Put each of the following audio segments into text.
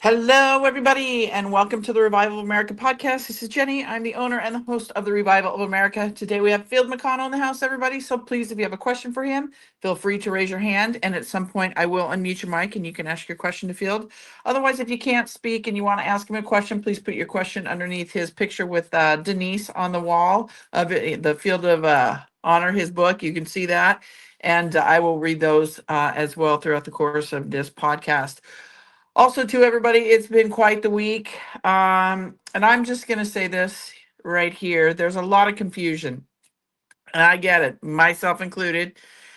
Hello, everybody, and welcome to the Revival of America podcast. This is Jenny. I'm the owner and the host of the Revival of America. Today we have Field Mcconnell in the house, everybody. So please, if you have a question for him, feel free to raise your hand. And at some point, I will unmute your mic and you can ask your question to Field. Otherwise, if you can't speak and you want to ask him a question, please put your question underneath his picture with Denise on the wall of the Field of Honor, his book. You can see that. And I will read those as well throughout the course of this podcast. Also, to everybody, it's been quite the week. And I'm just going to say this right here. There's a lot of confusion, and I get it, myself included.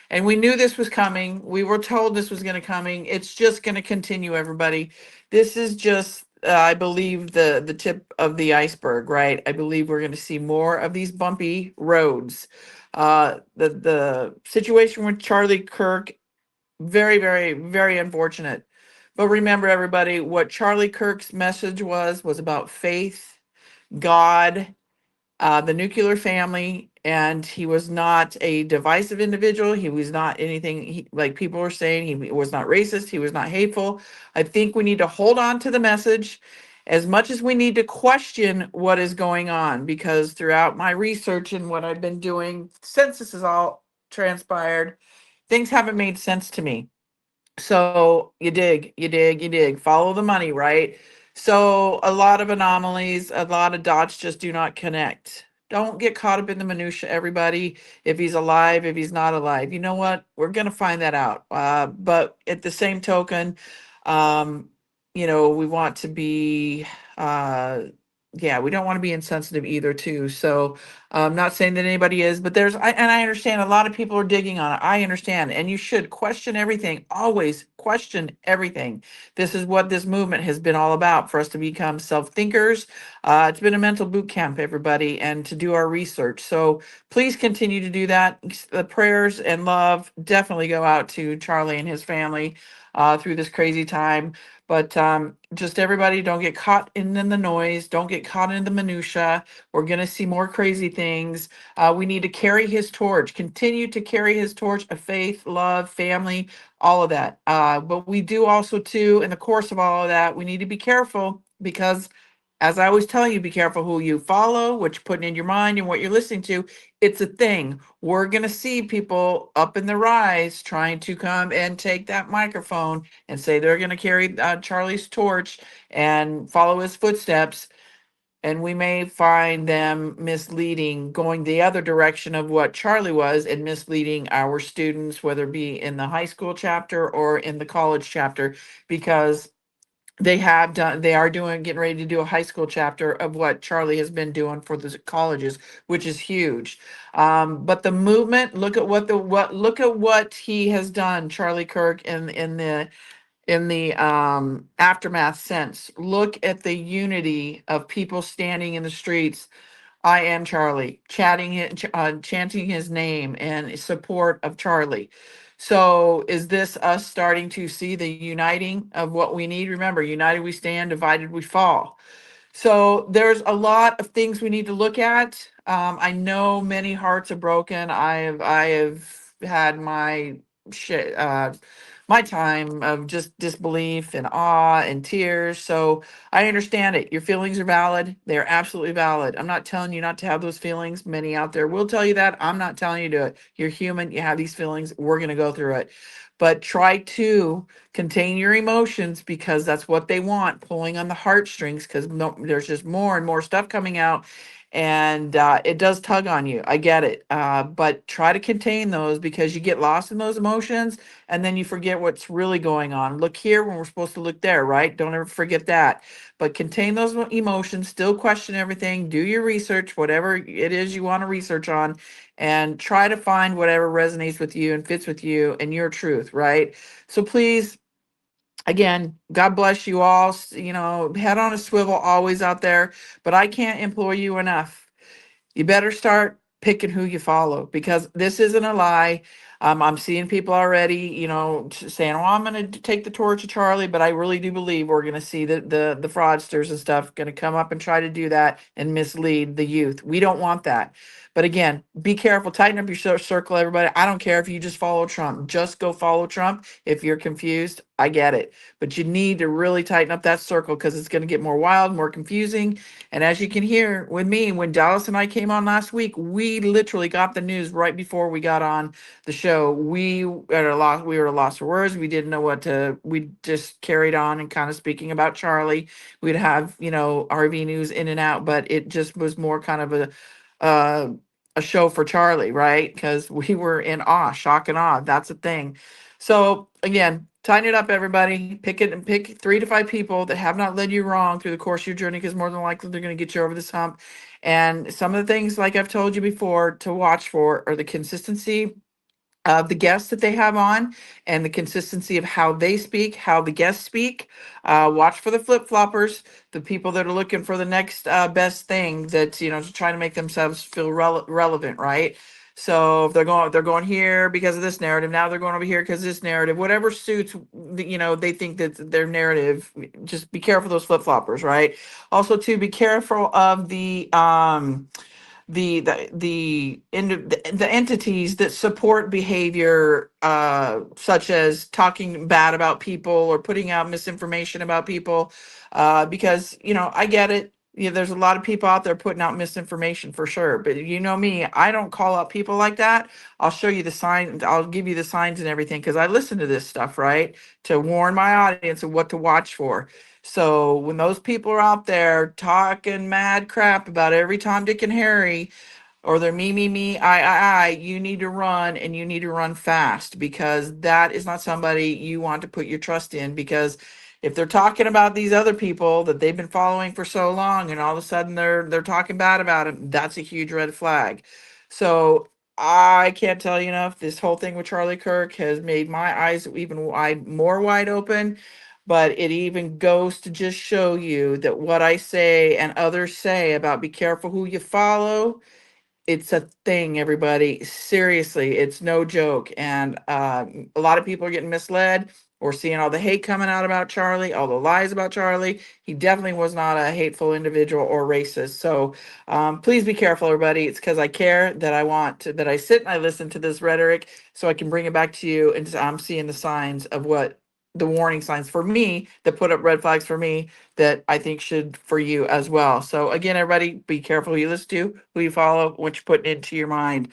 And we knew this was coming. We were told this was going to coming. It's just going to continue, everybody. This is just, I believe, the tip of the iceberg, right? I believe we're going to see more of these bumpy roads. The situation with Charlie Kirk, very, very, very unfortunate. But remember, everybody, what Charlie Kirk's message was about faith, God, the nuclear family, and he was not a divisive individual. He was not anything like people were saying. He was not racist. He was not hateful. I think we need to hold on to the message as much as we need to question what is going on, because throughout my research and what I've been doing since this is all transpired, things haven't made sense to me. So you dig, follow the money, right? So a lot of anomalies, a lot of dots just do not connect. Don't get caught up in the minutia, everybody. If he's alive, if he's not alive, you know what? We're gonna find that out. But at the same token, um, we want to be, uh, yeah, we don't want to be insensitive either, too. So I'm not saying that anybody is, but and I understand a lot of people are digging on it. I understand. And you should question everything. Always question everything. This is what this movement has been all about, for us to become self-thinkers. It's been a mental boot camp, everybody, and to do our research. So please continue to do that. The prayers and love definitely go out to Charlie and his family through this crazy time. But just everybody, don't get caught in the noise. Don't get caught in the minutia. We're going to see more crazy things. We need to carry his torch, continue to carry his torch of faith, love, family, all of that. But we do also, too, in the course of all of that, we need to be careful because, as I always tell you, be careful who you follow, what you're putting in your mind, and what you're listening to. It's a thing. We're going to see people up in the rise trying to come and take that microphone and say they're going to carry Charlie's torch and follow his footsteps. And we may find them misleading, going the other direction of what Charlie was, and misleading our students, whether it be in the high school chapter or in the college chapter, because they are getting ready to do a high school chapter of what Charlie has been doing for the colleges, which is huge. But the movement, look at what he has done, Charlie Kirk, in the aftermath sense. Look at the unity of people standing in the streets. I am Charlie, chanting his name in support of Charlie. So is this us starting to see the uniting of what we need? Remember, united we stand, divided we fall. So there's a lot of things we need to look at. I know many hearts are broken. I have had shit, my time of just disbelief and awe and tears. So I understand it. Your feelings are valid. They're absolutely valid. I'm not telling you not to have those feelings. Many out there will tell you that. I'm not telling you to do it. You're human. You have these feelings. We're going to go through it. But try to contain your emotions, because that's what they want, pulling on the heartstrings, because there's just more and more stuff coming out. And it does tug on you. I get it. But try to contain those, because you get lost in those emotions and then you forget what's really going on. Look here when we're supposed to look there, right? Don't ever forget that. But contain those emotions, still question everything, do your research, whatever it is you want to research on, and try to find whatever resonates with you and fits with you and your truth, right? So please, again, God bless you all. Head on a swivel always out there, but I can't implore you enough. You better start picking who you follow, because this isn't a lie. I'm seeing people already, saying, "Oh, I'm going to take the torch to Charlie," but I really do believe we're going to see the fraudsters and stuff going to come up and try to do that and mislead the youth. We don't want that. But again, be careful. Tighten up your circle, everybody. I don't care if you just follow Trump. Just go follow Trump. If you're confused, I get it. But you need to really tighten up that circle because it's going to get more wild, more confusing. And as you can hear with me, when Dallas and I came on last week, we literally got the news right before we got on the show. We were at a loss for words. We didn't know what to. We just carried on and kind of speaking about Charlie. We'd have RV news in and out, but it just was more kind of uh, a show for Charlie, right? Because we were in awe, shock and awe. That's a thing. So again, tighten it up, everybody. Pick it and pick 3 to 5 people that have not led you wrong through the course of your journey, because more than likely they're going to get you over this hump. And some of the things, like I've told you before, to watch for are the consistency of the guests that they have on and the consistency of how they speak, how the guests speak. Watch for the flip-floppers, the people that are looking for the next best thing, that's to try to make themselves feel relevant, right? So if they're going here because of this narrative, now they're going over here because of this narrative, whatever suits they think that their narrative. Just be careful of those flip-floppers, right? Also, too, be careful of the entities that support behavior, such as talking bad about people or putting out misinformation about people, because I get it. There's a lot of people out there putting out misinformation for sure, but me, I don't call out people like that. I'll show you the signs. I'll give you the signs and everything, because I listen to this stuff, right, to warn my audience of what to watch for. So when those people are out there talking mad crap about every Tom, Dick, and Harry, or they're me, I, you need to run, and you need to run fast, because that is not somebody you want to put your trust in. Because if they're talking about these other people that they've been following for so long, and all of a sudden they're talking bad about them, that's a huge red flag. So I can't tell you enough. This whole thing with Charlie Kirk has made my eyes even more wide open. But it even goes to just show you that what I say and others say about be careful who you follow, it's a thing, everybody. Seriously, it's no joke. And a lot of people are getting misled. We're seeing all the hate coming out about Charlie, all the lies about Charlie. He definitely was not a hateful individual or racist. So please be careful, everybody. It's because I care, that I want to, that I sit and I listen to this rhetoric so I can bring it back to you. And I'm seeing the signs of what the warning signs for me that put up red flags for me, that I think should for you as well. So again, everybody, be careful who you listen to, who you follow, what you're putting into your mind.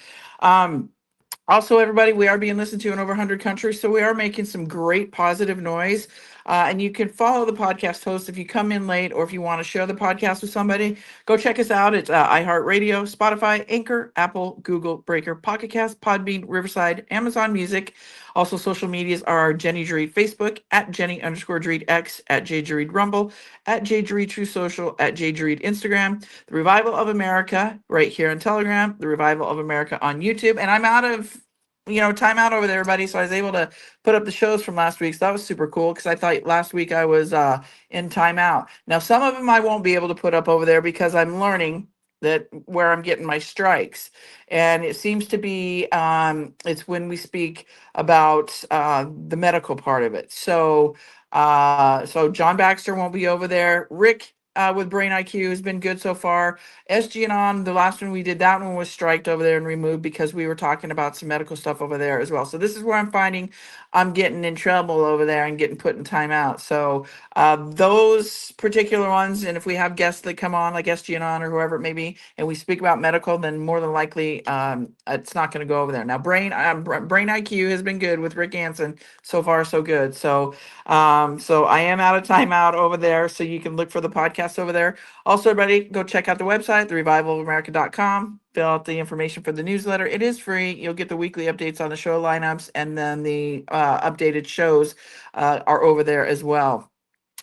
Also, everybody, we are being listened to in over 100 countries, so we are making some great positive noise. And you can follow the podcast host if you come in late, or if you want to share the podcast with somebody. Go check us out. It's iHeartRadio, Spotify, Anchor, Apple, Google, Breaker, Pocket Cast, Podbean, Riverside, Amazon Music. Also, social medias are Jenny Jeread Facebook, at Jenny_Jeread X, at JJeread Rumble, at JJeread True Social, at JJeread Instagram, The Revival of America right here on Telegram, The Revival of America on YouTube. And I'm out of time out over there, everybody. So I was able to put up the shows from last week. So that was super cool, because I thought last week I was in timeout. Now, some of them I won't be able to put up over there, because I'm learning that where I'm getting my strikes. And it seems to be it's when we speak about the medical part of it. So John Baxter won't be over there. Rick with Brain IQ has been good so far. SG and on, the last one we did, that one was striked over there and removed, because we were talking about some medical stuff over there as well. So this is where I'm finding I'm getting in trouble over there and getting put in timeout. So those particular ones, and if we have guests that come on, like SG and on or whoever it may be, and we speak about medical, then more than likely it's not going to go over there. Now, Brain IQ has been good with Rick Anson so far, so good. So I am out of timeout over there, so you can look for the podcast over there. Also, everybody, go check out the website, therevivalofamerica.com. Fill out the information for the newsletter. It is free. You'll get the weekly updates on the show lineups, and then the updated shows are over there as well.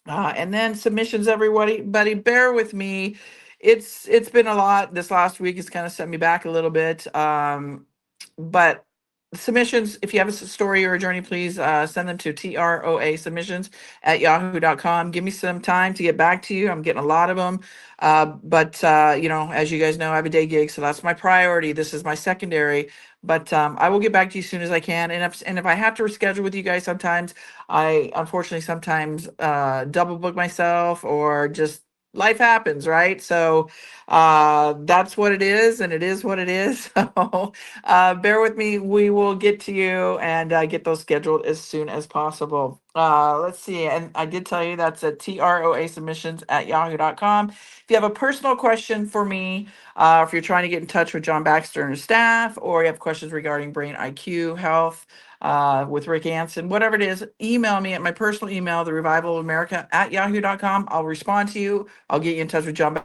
And then submissions, everybody, buddy, bear with me. It's been a lot. This last week has kind of set me back a little bit. But submissions, if you have a story or a journey, please send them to TROA submissions at yahoo.com. Give me some time to get back to you. I'm getting a lot of them. But as you guys know, I have a day gig, so that's my priority. This is my secondary. But I will get back to you as soon as I can. And if I have to reschedule with you guys sometimes, I unfortunately sometimes double book myself or just life happens, right? So that's what it is, and it is what it is. So bear with me. We will get to you and get those scheduled as soon as possible. Let's see. And I did tell you that's at TROA submissions at yahoo.com. If you have a personal question for me, if you're trying to get in touch with John Baxter and his staff, or you have questions regarding brain IQ, health, with Rick Anson, whatever it is, email me at my personal email, therevivalofamerica at yahoo.com. I'll respond to you. I'll get you in touch with John,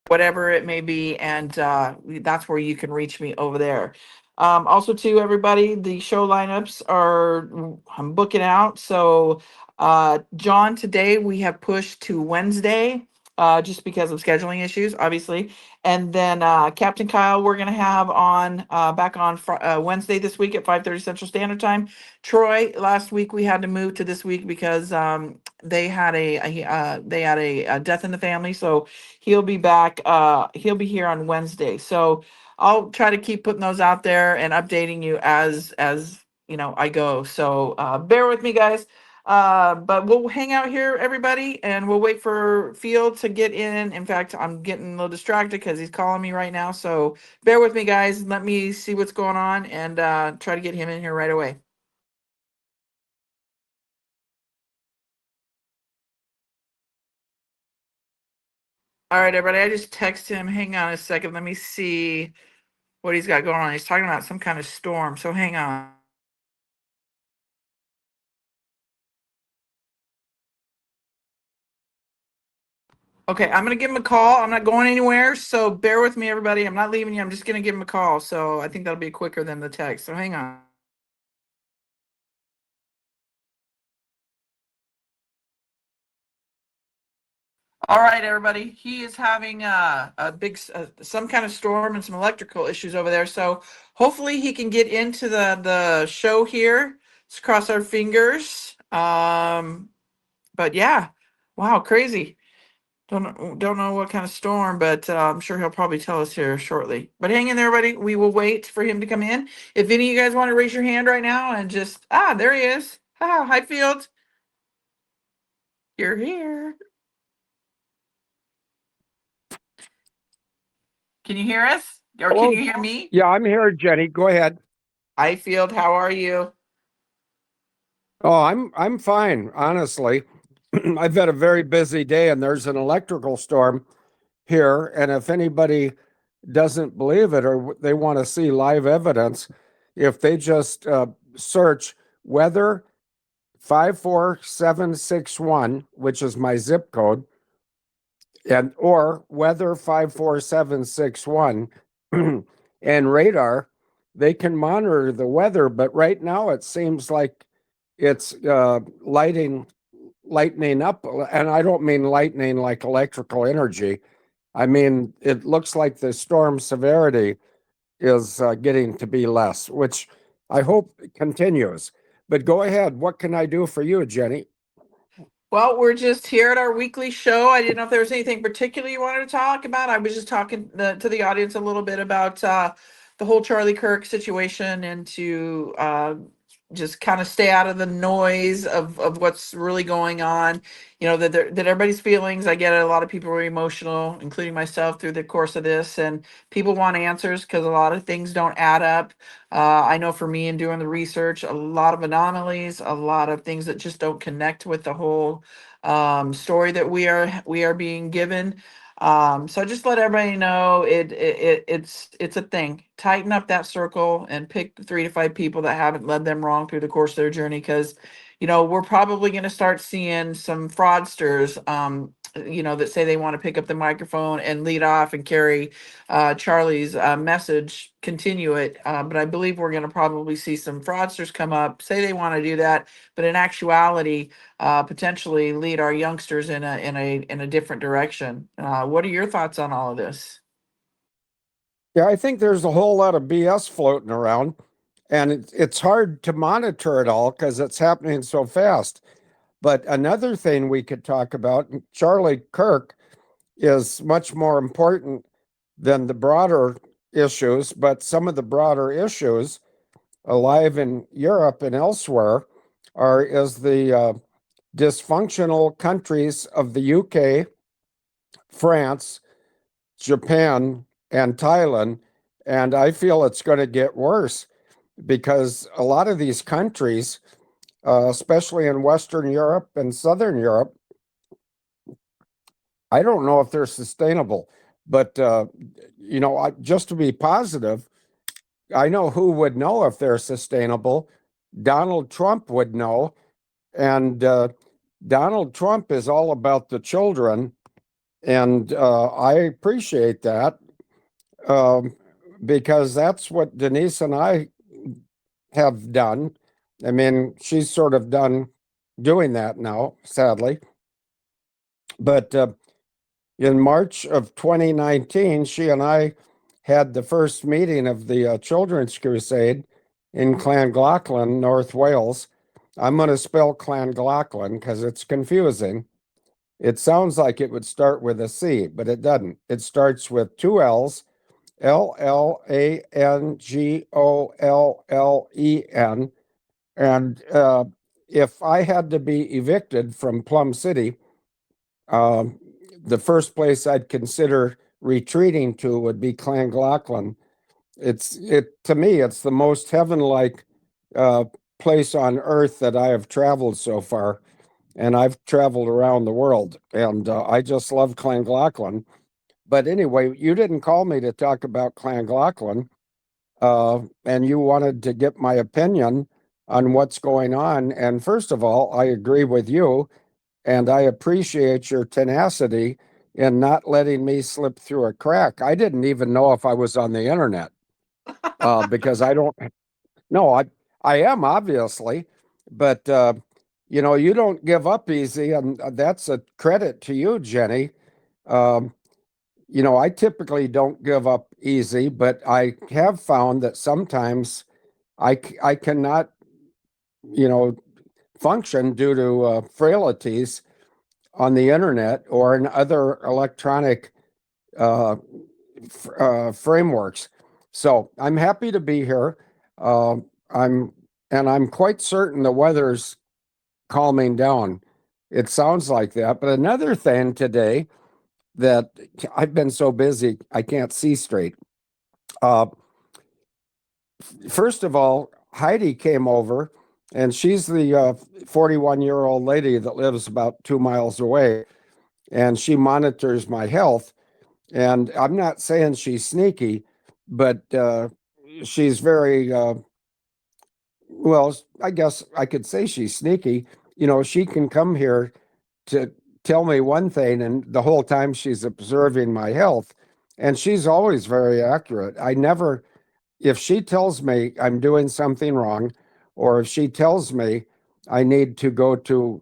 whatever it may be, and that's where you can reach me over there. Also, to everybody, the show lineups are I'm booking out. So, John, today we have pushed to Wednesday, just because of scheduling issues, obviously. And then Captain Kyle, we're gonna have on back on Wednesday this week at 5:30 Central Standard Time. Troy, last week we had to move to this week because they had a death in the family, so he'll be back. He'll be here on Wednesday. So I'll try to keep putting those out there and updating you as I go. So bear with me, guys. But we'll hang out here, everybody, and we'll wait for Field to get in. In fact, I'm getting a little distracted because he's calling me right now. So bear with me, guys. Let me see what's going on and try to get him in here right away. All right, everybody. I just texted him. Hang on a second. Let me see what he's got going on. He's talking about some kind of storm. So hang on. Okay, I'm gonna give him a call. I'm not going anywhere, so bear with me, everybody. I'm not leaving you. I'm just gonna give him a call. So I think that'll be quicker than the text. So hang on. All right, everybody. He is having a big, some kind of storm and some electrical issues over there. So hopefully he can get into the show here. Let's cross our fingers. But yeah, wow, crazy. Don't know what kind of storm, but I'm sure he'll probably tell us here shortly. But hang in there, everybody. We will wait for him to come in. If any of you guys want to raise your hand right now and just there he is. Hi, Field. You're here. Can you hear us? Or can Hello. you hear me? Yeah, I'm here, Jenny. Go ahead. Hi, Field. How are you? Oh, I'm fine, honestly. I've had a very busy day and there's an electrical storm here. And if anybody doesn't believe it or they want to see live evidence, if they just search weather 54761, which is my zip code, and or weather 54761 and radar, they can monitor the weather. But right now it seems like it's lightening up, and I don't mean lightning like electrical energy. I mean, it looks like the storm severity is getting to be less, which I hope continues. But go ahead. What can I do for you, Jenny? Well, we're just here at our weekly show. I didn't know if there was anything particular you wanted to talk about. I was just talking to the audience a little bit about the whole Charlie Kirk situation and to just kind of stay out of the noise of what's really going on. That everybody's feelings. I get it. A lot of people are emotional, including myself, through the course of this, and people want answers because a lot of things don't add up. I know for me in doing the research, a lot of anomalies, a lot of things that just don't connect with the whole story that we are being given. So just let everybody know it's a thing. Tighten up that circle and pick 3 to 5 people that haven't led them wrong through the course of their journey, because we're probably going to start seeing some fraudsters, that say they want to pick up the microphone and lead off and carry Charlie's message, continue it. But I believe we're going to probably see some fraudsters come up, say they want to do that, but in actuality, potentially lead our youngsters in a different direction. What are your thoughts on all of this? Yeah, I think there's a whole lot of BS floating around, and it's hard to monitor it all because it's happening so fast. But another thing we could talk about, Charlie Kirk is much more important than the broader issues, but some of the broader issues alive in Europe and elsewhere is the dysfunctional countries of the UK, France, Japan, and Thailand. And I feel it's going to get worse because a lot of these countries, especially in Western Europe and Southern Europe, I don't know if they're sustainable. But, just to be positive, I know who would know if they're sustainable. Donald Trump would know. And Donald Trump is all about the children. And I appreciate that because that's what Denise and I have done. I mean, she's sort of done doing that now, sadly. But in March of 2019, she and I had the first meeting of the Children's Crusade in Llangollen, North Wales. I'm going to spell Llangollen because it's confusing. It sounds like it would start with a C, but it doesn't. It starts with two L's, Llangollen. And if I had to be evicted from Plum City, the first place I'd consider retreating to would be Llangollen. To me, it's the most heaven-like place on earth that I have traveled so far. And I've traveled around the world, and I just love Llangollen. But anyway, you didn't call me to talk about Llangollen, and you wanted to get my opinion on what's going on. And first of all, I agree with you, and I appreciate your tenacity in not letting me slip through a crack. I didn't even know if I was on the internet because I don't. No, I am obviously, but you don't give up easy, and that's a credit to you, Jenny. I typically don't give up easy, but I have found that sometimes I cannot, function due to frailties on the internet or in other electronic frameworks. So I'm happy to be here. I'm quite certain the weather's calming down. It sounds like that. But another thing today that I've been so busy, I can't see straight. First of all, Heidi came over, and she's the 41-year-old lady that lives about 2 miles away, and she monitors my health. And I'm not saying she's sneaky, but she's very, well, I guess I could say she's sneaky. She can come here to tell me one thing, and the whole time she's observing my health, and she's always very accurate. If she tells me I'm doing something wrong, or if she tells me I need to go to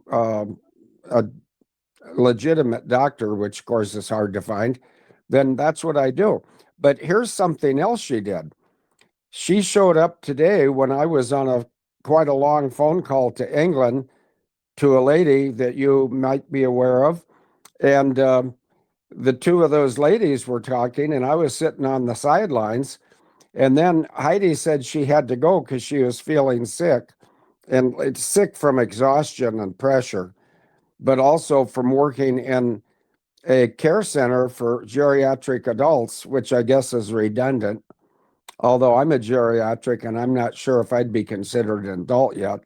a legitimate doctor, which of course is hard to find, then that's what I do. But here's something else she did. She showed up today when I was on quite a long phone call to England to a lady that you might be aware of. And the two of those ladies were talking, and I was sitting on the sidelines. And then Heidi said she had to go because she was feeling sick, and it's sick from exhaustion and pressure, but also from working in a care center for geriatric adults, which I guess is redundant. Although I'm a geriatric and I'm not sure if I'd be considered an adult yet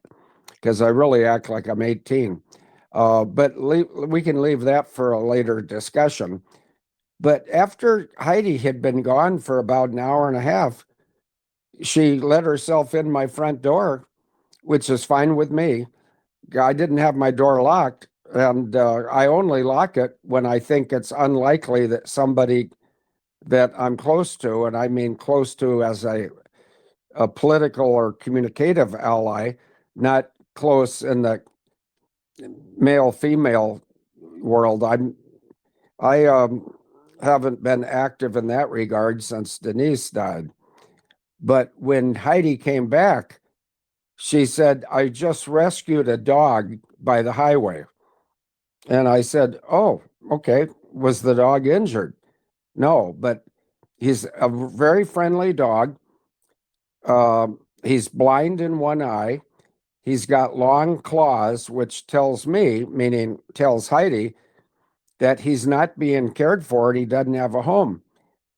because I really act like I'm 18. But we can leave that for a later discussion. But after Heidi had been gone for about an hour and a half, she let herself in my front door, which is fine with me. I didn't have my door locked, and I only lock it when I think it's unlikely that somebody that I'm close to, and I mean close to as a political or communicative ally, not close in the male-female world. I haven't been active in that regard since Denise died. But when Heidi came back, she said, I just rescued a dog by the highway. And I said, oh, okay. Was the dog injured? No, but He's a very friendly dog. He's blind in one eye. He's got long claws, which tells me, meaning tells Heidi, that he's not being cared for and he doesn't have a home.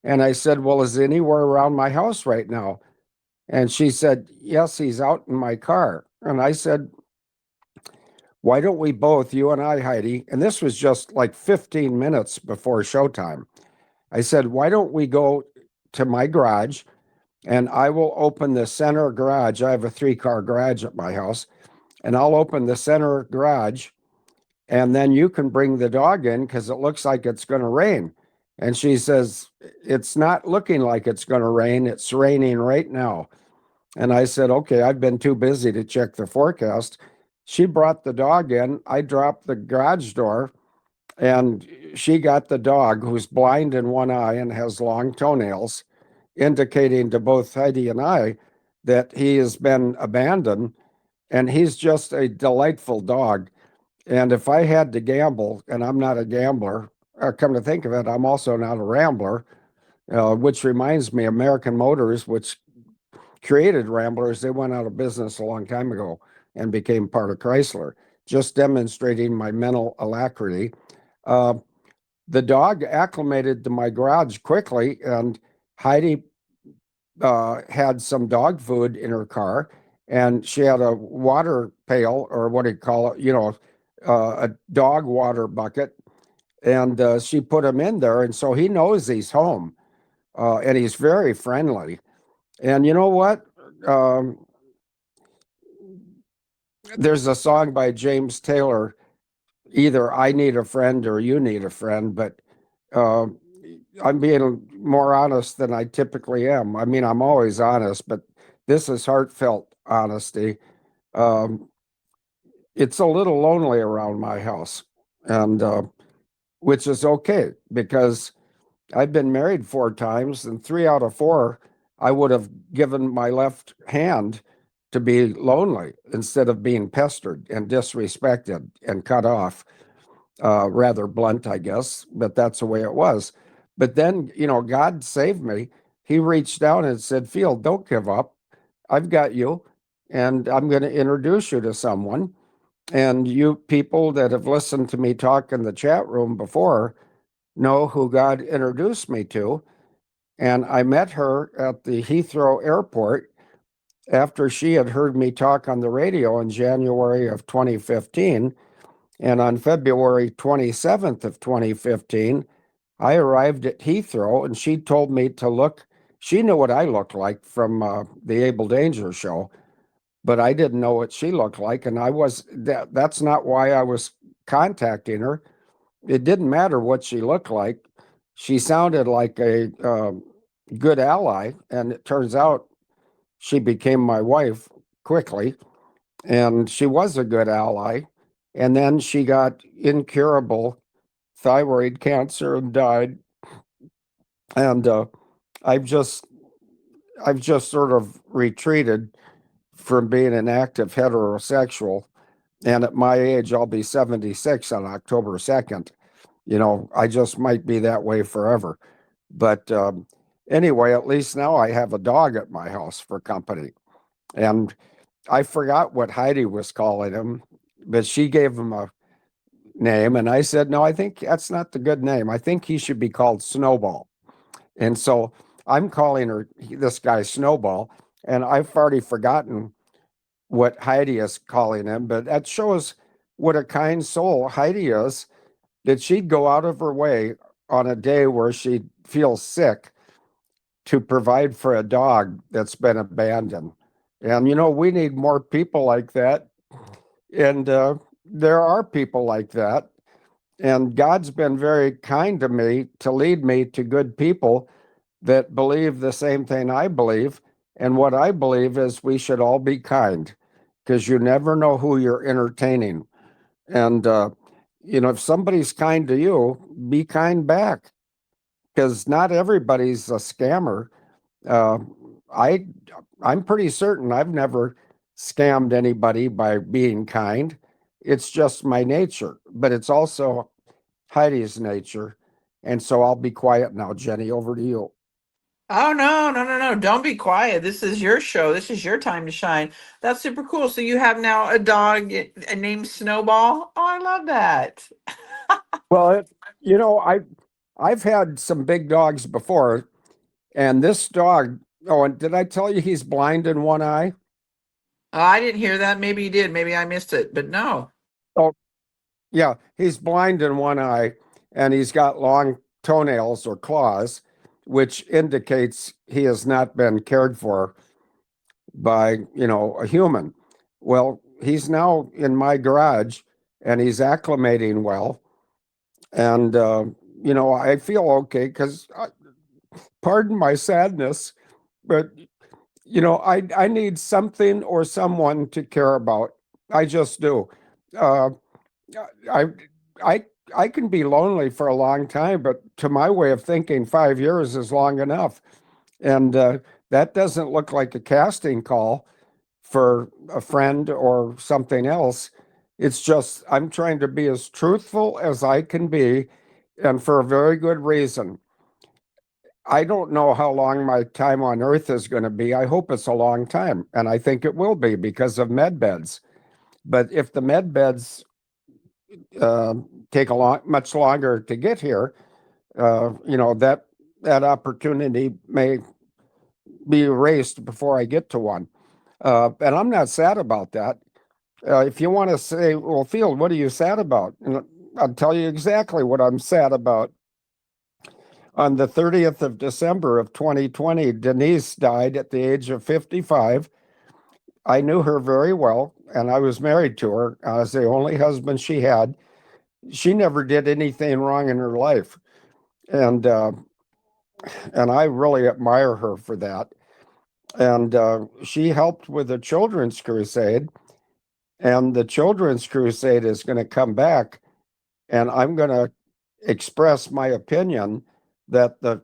And I said, well, is he anywhere around my house right now? And she said, yes, he's out in my car. And I said, why don't we both, you and I, Heidi, and this was just like 15 minutes before showtime. I said, why don't we go to my garage and I will open the center garage. I have a 3-car garage at my house, and I'll open the center garage and then you can bring the dog in because it looks like it's going to rain. And she says, it's not looking like it's going to rain. It's raining right now. And I said, okay, I've been too busy to check the forecast. She brought the dog in. I dropped the garage door and she got the dog, who's blind in one eye and has long toenails, indicating to both Heidi and I that he has been abandoned. And he's just a delightful dog. And if I had to gamble, and I'm not a gambler, come to think of it, I'm also not a rambler, which reminds me, American Motors, which created Ramblers, they went out of business a long time ago and became part of Chrysler, just demonstrating my mental alacrity. Uh, the dog acclimated to my garage quickly, and Heidi had some dog food in her car, and she had a water pail, or what do you call it, a dog water bucket, and she put him in there, and so he knows he's home, and he's very friendly. And you know what? Um, there's a song by James Taylor, either I Need a Friend or You Need a Friend, but uh, I'm being more honest than I typically am. I mean, I'm always honest, but this is heartfelt honesty. Um, it's a little lonely around my house, and which is okay because I've been married 4 times, and 3 out of 4, I would have given my left hand to be lonely instead of being pestered and disrespected and cut off. Rather blunt, I guess, but that's the way it was. But then, God saved me. He reached down and said, Phil, don't give up. I've got you, and I'm going to introduce you to someone. And you people that have listened to me talk in the chat room before know who God introduced me to. And I met her at the Heathrow Airport after she had heard me talk on the radio in January of 2015. And on February 27th of 2015, I arrived at Heathrow and she told me to look. She knew what I looked like from the Abel Danger show, but I didn't know what she looked like. And that's not why I was contacting her. It didn't matter what she looked like. She sounded like a good ally. And it turns out she became my wife quickly. And she was a good ally. And then she got incurable thyroid cancer and died. And I've just I've just sort of retreated from being an active heterosexual. And at my age, I'll be 76 on October 2nd. I just might be that way forever. But anyway, at least now I have a dog at my house for company. And I forgot what Heidi was calling him, but she gave him a name. And I said, no, I think that's not the good name. I think he should be called Snowball. And so I'm calling this guy Snowball. And I've already forgotten what Heidi is calling him, but that shows what a kind soul Heidi is, that she'd go out of her way on a day where she feels sick to provide for a dog that's been abandoned. And, we need more people like that. And there are people like that. And God's been very kind to me to lead me to good people that believe the same thing I believe. And what I believe is we should all be kind because you never know who you're entertaining. And, if somebody's kind to you, be kind back because not everybody's a scammer. Uh, I, I'm pretty certain I've never scammed anybody by being kind. It's just my nature, but it's also Heidi's nature. And so I'll be quiet now, Jenny. Over to you. Oh no, no, no, no. Don't be quiet. This is your show. This is your time to shine. That's super cool. So you have now a dog named Snowball. Oh, I love that. Well, you know, I've had some big dogs before, and this dog, oh, and did I tell you he's blind in one eye? I didn't hear that. Maybe you did. Maybe I missed it. But no. Oh, yeah, he's blind in one eye, and he's got long toenails or claws, which indicates he has not been cared for by, a human. Well, he's now in my garage, and he's acclimating well. And, I feel okay because, pardon my sadness, but, I need something or someone to care about. I just do. Uh, I, I, I can be lonely for a long time, but to my way of thinking, 5 years is long enough. And that doesn't look like a casting call for a friend or something else. It's just I'm trying to be as truthful as I can be, and for a very good reason. I don't know how long my time on Earth is going to be. I hope it's a long time, and I think it will be because of med beds. But if the med beds uh, take much longer to get here, that opportunity may be erased before I get to one. And I'm not sad about that. If you want to say, well, Field, what are you sad about? And I'll tell you exactly what I'm sad about. On the 30th of December of 2020, Denise died at the age of 55. I knew her very well, and I was married to her. I was the only husband she had. She never did anything wrong in her life, and I really admire her for that. And she helped with a children's crusade, and the children's crusade is going to come back, and I'm going to express my opinion that the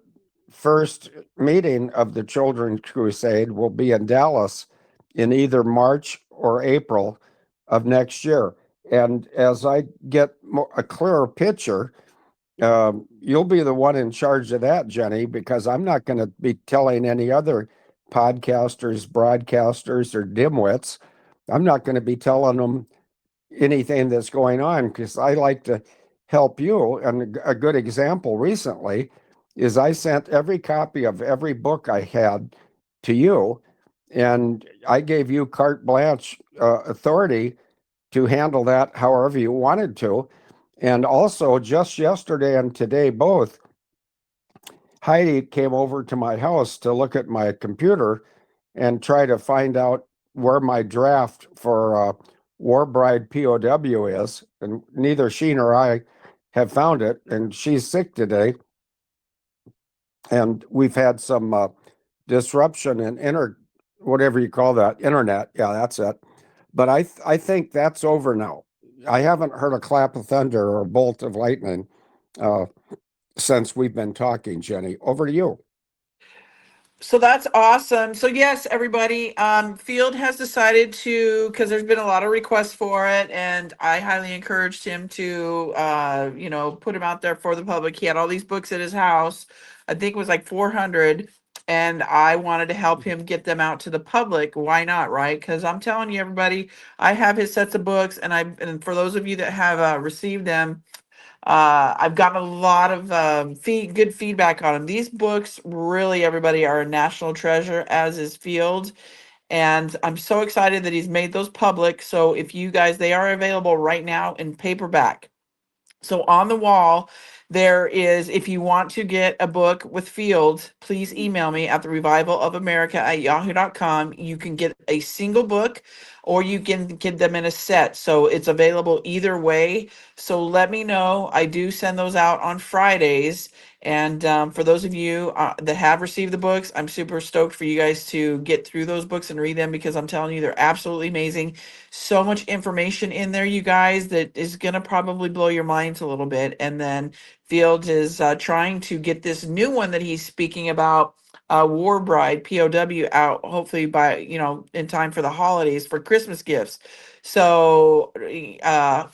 first meeting of the children's crusade will be in Dallas in either March or April of next year. And as I get a clearer picture, you'll be the one in charge of that, Jenny, because I'm not going to be telling any other podcasters, broadcasters, or dimwits. I'm not going to be telling them anything that's going on because I like to help you. And a good example recently is I sent every copy of every book I had to you, and I gave you carte blanche authority to handle that however you wanted to. And also, just yesterday and today, both, Heidi came over to my house to look at my computer and try to find out where my draft for War Bride POW is. And neither she nor I have found it. And she's sick today. And we've had some disruption in whatever you call that, internet. Yeah, that's it. But I think that's over now. I haven't heard a clap of thunder or a bolt of lightning uh, since we've been talking, Jenny. Over to you. So that's awesome. So yes, everybody, Field has decided to, because there's been a lot of requests for it, and I highly encouraged him to, put him out there for the public. He had all these books at his house. I think it was like 400, and I wanted to help him get them out to the public. Why not, right? Because I'm telling you, everybody, I have his sets of books, and for those of you that have received them, I've gotten a lot of good feedback on them. These books, really, everybody, are a national treasure, as is Field. And I'm so excited that he's made those public. So if you guys, they are available right now in paperback. So on the wall, there is, if you want to get a book with Field, please email me at therevivalofamerica@yahoo.com. You can get a single book or you can get them in a set. So it's available either way. So let me know. I do send those out on Fridays. And for those of you that have received the books, I'm super stoked for you guys to get through those books and read them because I'm telling you, they're absolutely amazing. So much information in there, you guys, that is going to probably blow your minds a little bit. And then Fields is trying to get this new one that he's speaking about, War Bride, POW, out hopefully by, in time for the holidays for Christmas gifts. So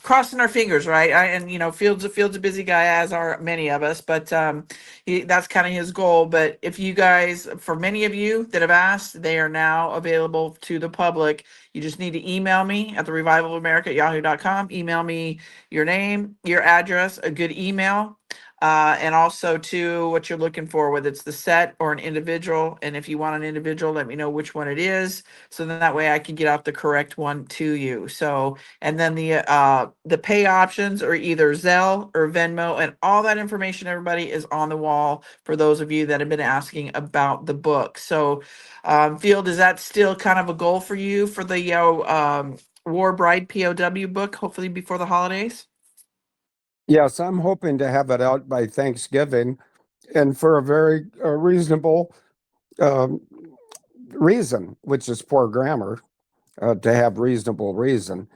crossing our fingers, right? And Field's a busy guy, as are many of us, but that's kind of his goal. But if you guys, for many of you that have asked, they are now available to the public. You just need to email me at therevivalofamerica@yahoo.com. Email me your name, your address, a good email, and also to what you're looking for, whether it's the set or an individual. And if you want an individual, let me know which one it is, so then that way I can get out the correct one to you. So, and then the pay options are either Zelle or Venmo, and all that information, everybody, is on the wall for those of you that have been asking about the book. So, Field, is that still kind of a goal for you for the War Bride POW book, hopefully before the holidays? Yes, I'm hoping to have it out by Thanksgiving, and for a very reasonable um, reason, which is poor grammar, to have reasonable reason.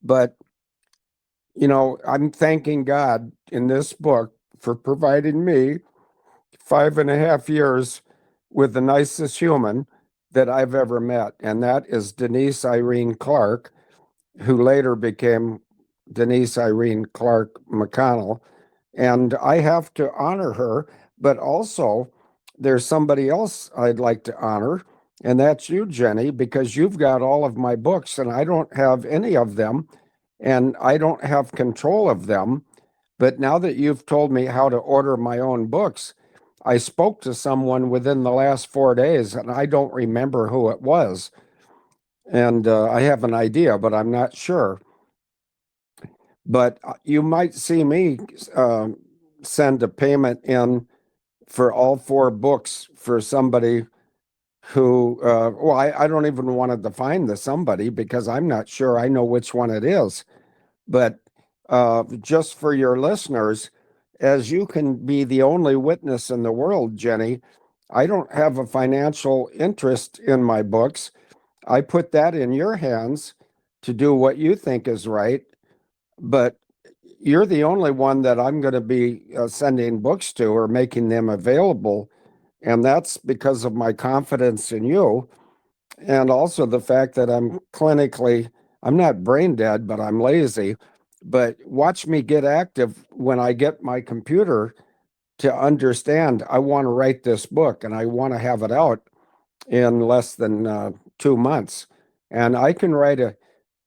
But, I'm thanking God in this book for providing me 5.5 years with the nicest human that I've ever met, and that is Denise Irene Clark, who later became Denise Irene Clark Mcconnell. And I have to honor her, but also there's somebody else I'd like to honor, and that's you, Jenny, because you've got all of my books and I don't have any of them, and I don't have control of them. But now that you've told me how to order my own books, I spoke to someone within the last 4 days and I don't remember who it was. And I have an idea, but I'm not sure. But you might see me send a payment in for all 4 books for somebody who, I don't even want to define the somebody because I'm not sure I know which one it is. But just for your listeners, as you can be the only witness in the world, Jenny, I don't have a financial interest in my books. I put that in your hands to do what you think is right. But you're the only one that I'm going to be sending books to or making them available. And that's because of my confidence in you. And also the fact that I'm not brain dead, but I'm lazy. But watch me get active when I get my computer to understand I want to write this book and I want to have it out in less than 2 months. And I can write a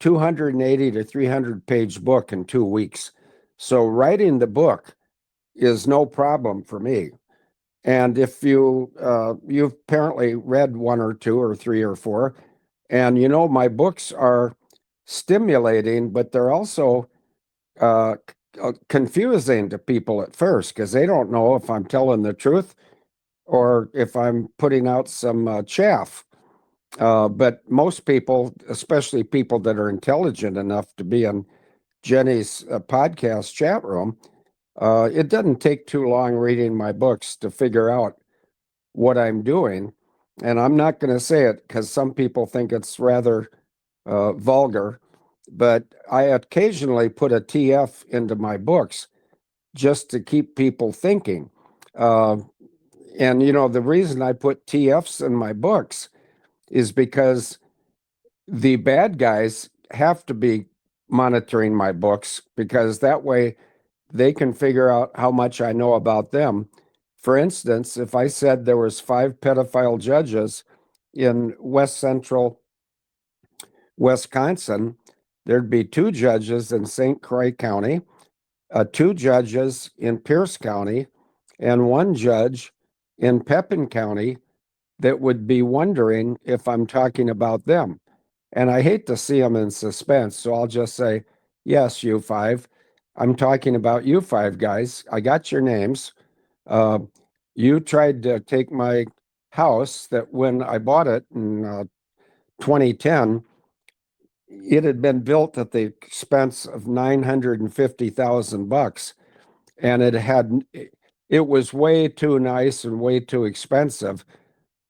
280 to 300 page book in 2 weeks. So writing the book is no problem for me. And if you've apparently read 1 or 2 or 3 or 4, and my books are stimulating, but they're also uh, confusing to people at first because they don't know if I'm telling the truth or if I'm putting out some chaff. But most people, especially people that are intelligent enough to be in Jenny's podcast chat room, it doesn't take too long reading my books to figure out what I'm doing. And I'm not going to say it because some people think it's rather vulgar, but I occasionally put a TF into my books just to keep people thinking. And the reason I put TFs in my books is because the bad guys have to be monitoring my books because that way they can figure out how much I know about them. For instance, if I said there was 5 pedophile judges in West Central Wisconsin, there'd be 2 judges in St. Croix County, 2 judges in Pierce County, and 1 judge in Pepin County that would be wondering if I'm talking about them. And I hate to see them in suspense, so I'll just say, yes, you 5. I'm talking about you 5 guys. I got your names. You tried to take my house that when I bought it in 2010, it had been built at the expense of $950,000, and it was way too nice and way too expensive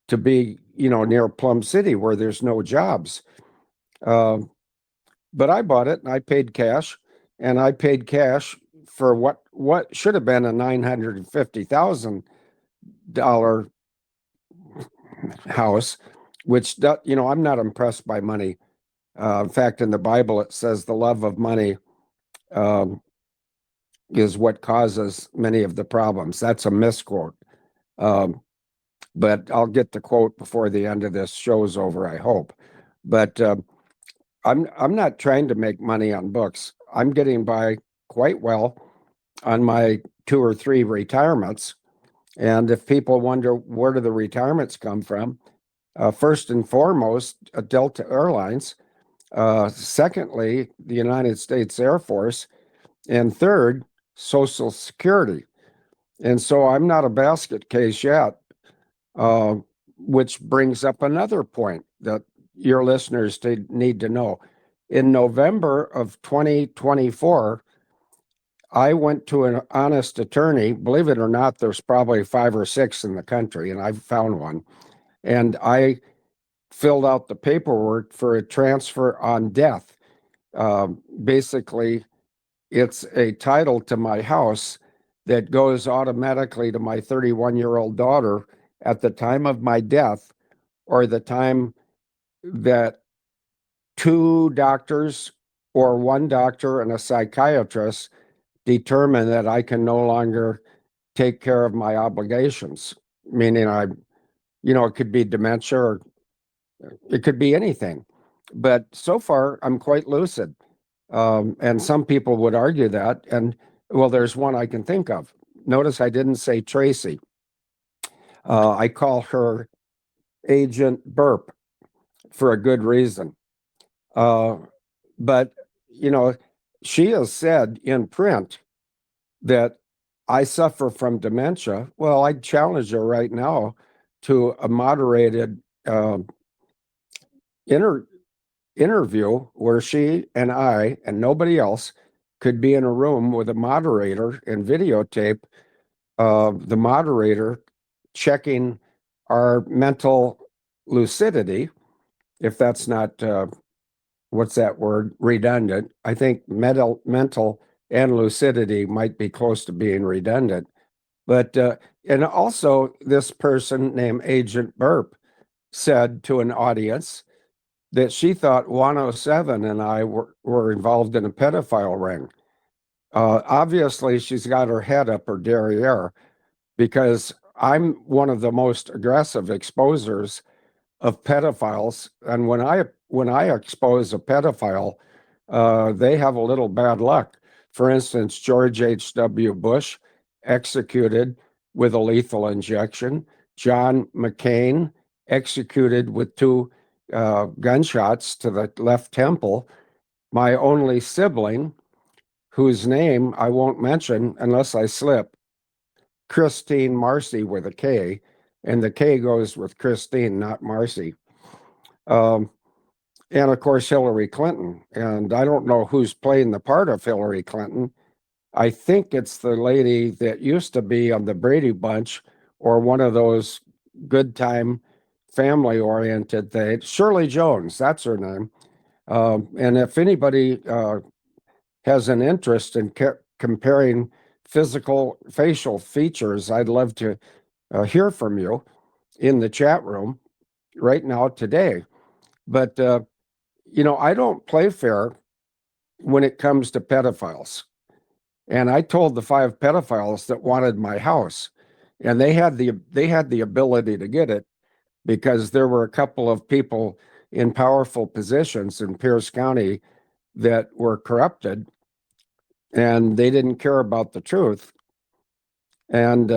to be, near Plum City where there's no jobs. But I bought it and I paid cash, and I paid cash for what should have been a $950,000 house, which I'm not impressed by money. In fact, in the Bible, it says the love of money um, is what causes many of the problems. That's a misquote. Um, but I'll get the quote before the end of this show's over, I hope. But I'm not trying to make money on books. I'm getting by quite well on my 2 or 3 retirements. And if people wonder where do the retirements come from, first and foremost, Delta Airlines. Secondly, the United States Air Force. And third, Social Security. And so I'm not a basket case yet, uh, which brings up another point that your listeners need to know. In November of 2024, I went to an honest attorney. Believe it or not, there's probably 5 or 6 in the country, and I found one. And I filled out the paperwork for a transfer on death. Basically, it's a title to my house that goes automatically to my 31-year-old daughter at the time of my death, or the time that 2 doctors or 1 doctor and a psychiatrist determine that I can no longer take care of my obligations. Meaning it could be dementia, or it could be anything. But so far, I'm quite lucid. And some people would argue that. And well, there's one I can think of. Notice I didn't say Tracy. I call her Agent Burp for a good reason. But, she has said in print that I suffer from dementia. Well, I'd challenge her right now to a moderated interview where she and I and nobody else could be in a room with a moderator and videotape the moderator checking our mental lucidity, if that's not, what's that word, redundant. I think mental and lucidity might be close to being redundant. But, and also this person named Agent Burp said to an audience that she thought 107 and I were involved in a pedophile ring. Obviously, she's got her head up her derriere, because I'm one of the most aggressive exposers of pedophiles. And when I expose a pedophile, they have a little bad luck. For instance, George H.W. Bush executed with a lethal injection. John McCain executed with 2 gunshots to the left temple. My only sibling, whose name I won't mention unless I slip, Christine Marcy with a K, and the K goes with Christine, not Marcy. And of course, Hillary Clinton. And I don't know who's playing the part of Hillary Clinton. I think it's the lady that used to be on the Brady Bunch, or one of those good time family-oriented things. Shirley Jones, that's her name. And if anybody has an interest in comparing facial features, I'd love to hear from you in the chat room right now today. But, I don't play fair when it comes to pedophiles. And I told the 5 pedophiles that wanted my house, and they had the ability to get it because there were a couple of people in powerful positions in Pierce County that were corrupted, and they didn't care about the truth. And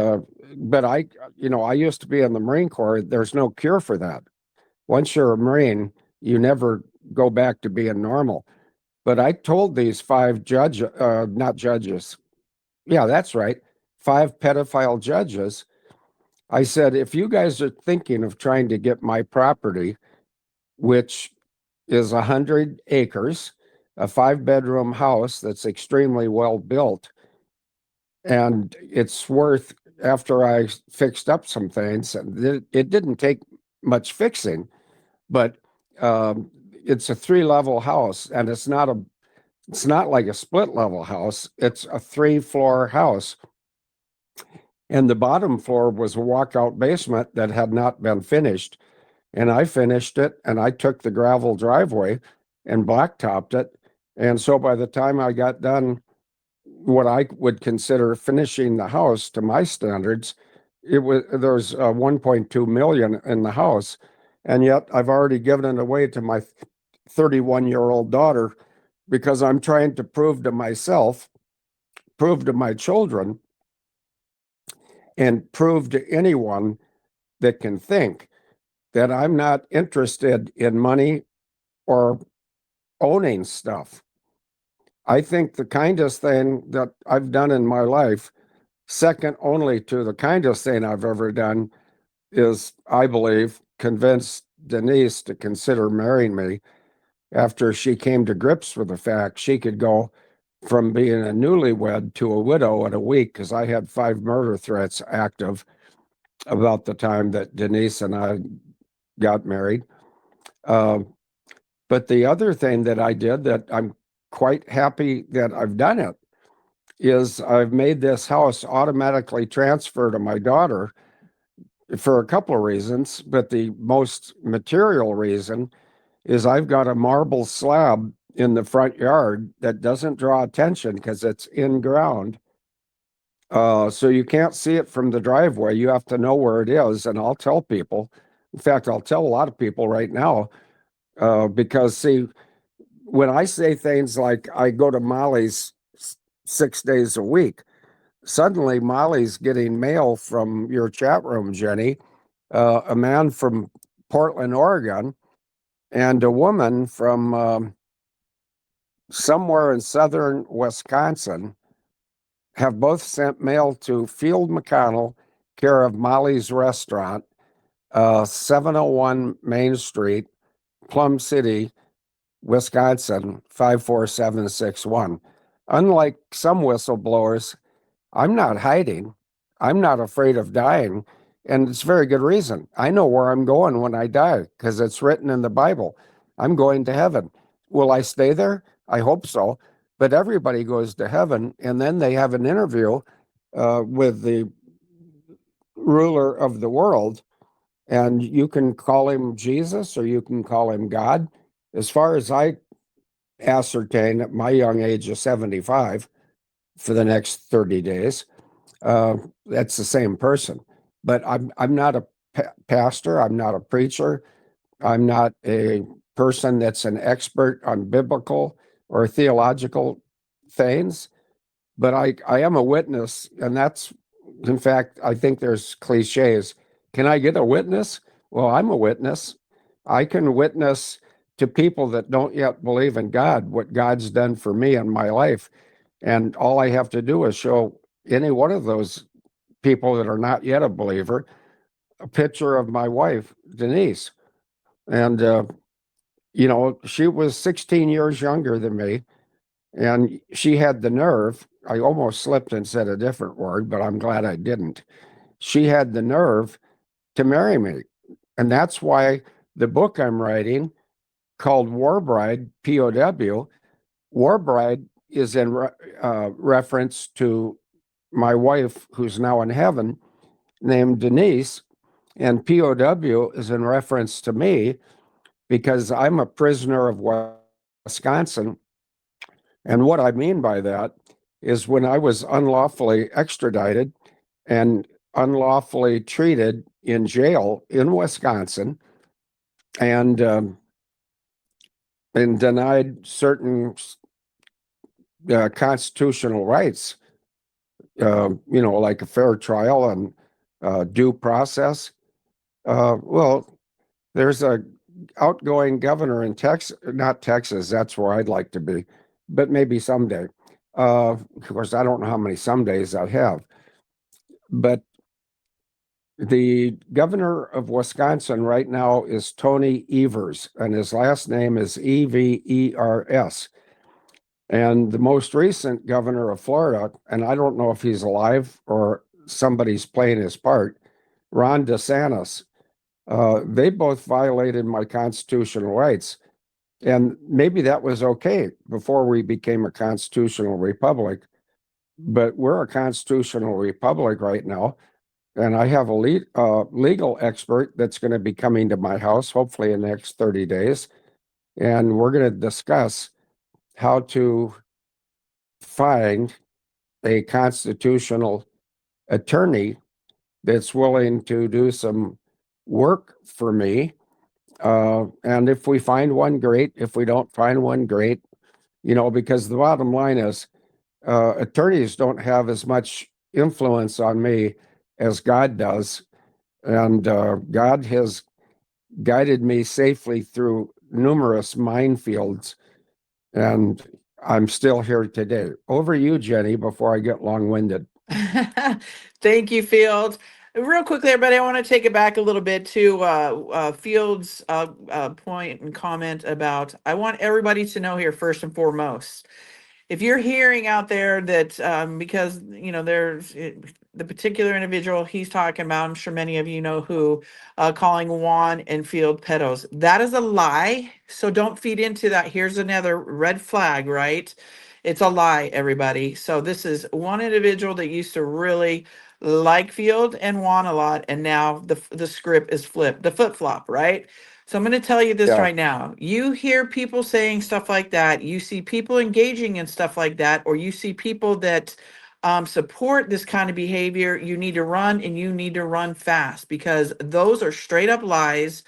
but I used to be in the Marine Corps. There's no cure for that. Once you're a Marine, you never go back to being normal. But I told these 5 not judges. Yeah, that's right. 5 pedophile judges. I said, if you guys are thinking of trying to get my property, which is 100 acres, a 5-bedroom house that's extremely well built, and it's worth, after I fixed up some things, it didn't take much fixing, but it's a 3-level house, and it's not like a split level house. It's a 3-floor house. And the bottom floor was a walkout basement that had not been finished. And I finished it, and I took the gravel driveway and blacktopped it. And so by the time I got done what I would consider finishing the house to my standards, there's 1.2 million in the house, and yet I've already given it away to my 31-year-old daughter because I'm trying to prove to myself, prove to my children, and prove to anyone that can think that I'm not interested in money or owning stuff. I think the kindest thing that I've done in my life, second only to the kindest thing I've ever done, is, I believe, convince Denise to consider marrying me after she came to grips with the fact she could go from being a newlywed to a widow in a week, because I had 5 murder threats active about the time that Denise and I got married. But the other thing that I did that I'm quite happy that I've done it is I've made this house automatically transfer to my daughter for a couple of reasons, but the most material reason is I've got a marble slab in the front yard that doesn't draw attention because it's in ground. So you can't see it from the driveway. You have to know where it is. And I'll tell people, in fact, I'll tell a lot of people right now, because see, when I say things like I go to Molly's 6 days a week, suddenly Molly's getting mail from your chat room, Jenny, a man from Portland, Oregon, and a woman from somewhere in southern Wisconsin have both sent mail to Field Mcconnell, care of Molly's Restaurant, 701 Main Street, Plum City, Wisconsin, 54761. Unlike some whistleblowers, I'm not hiding. I'm not afraid of dying. And it's very good reason. I know where I'm going when I die because it's written in the Bible. I'm going to heaven. Will I stay there? I hope so. But everybody goes to heaven, and then they have an interview with the ruler of the world. And you can call him Jesus or you can call him God. As far as I ascertain at my young age of 75 for the next 30 days, that's the same person. But I'm not a pastor. I'm not a preacher. I'm not a person that's an expert on biblical or theological things. But I am a witness, and that's, in fact, I think there's cliches. Can I get a witness? Well, I'm a witness. I can witness to people that don't yet believe in God what God's done for me in my life. And all I have to do is show any one of those people that are not yet a believer a picture of my wife, Denise. And, she was 16 years younger than me. And she had the nerve, I almost slipped and said a different word, but I'm glad I didn't. She had the nerve to marry me. And that's why the book I'm writing, called War Bride, POW, War Bride is in reference to my wife, who's now in heaven, named Denise, and POW is in reference to me because I'm a prisoner of Wisconsin. And what I mean by that is when I was unlawfully extradited and unlawfully treated in jail in Wisconsin and denied certain constitutional rights, like a fair trial and due process. Well, there's a outgoing governor in Texas, not Texas, that's where I'd like to be, but maybe someday. Of course, I don't know how many somedays I have, but the governor of Wisconsin right now is Tony Evers, and his last name is Evers. And the most recent governor of Florida, and I don't know if he's alive or somebody's playing his part, Ron DeSantis, they both violated my constitutional rights. And maybe that was okay before we became a constitutional republic, but we're a constitutional republic right now. And I have a legal expert that's going to be coming to my house, hopefully in the next 30 days, and we're going to discuss how to find a constitutional attorney that's willing to do some work for me. And if we find one, great. If we don't find one, great. Because the bottom line is attorneys don't have as much influence on me as God does. And God has guided me safely through numerous minefields. And I'm still here today. Over to you, Jenny, before I get long-winded. Thank you, Fields. Real quickly, everybody, I want to take it back a little bit to Fields' point and comment about, I want everybody to know here, first and foremost, if you're hearing out there that because there's the particular individual he's talking about, I'm sure many of you know who, calling Juan and Field pedos, that is a lie. So don't feed into that. Here's another red flag, right? It's a lie, everybody. So this is one individual that used to really like Field and Juan a lot, and now the script is flipped, the flip flop, right? So I'm going to tell you this Yeah. right now. You hear people saying stuff like that. You see people engaging in stuff like that, or you see people that support this kind of behavior. You need to run, and you need to run fast, because those are straight up lies.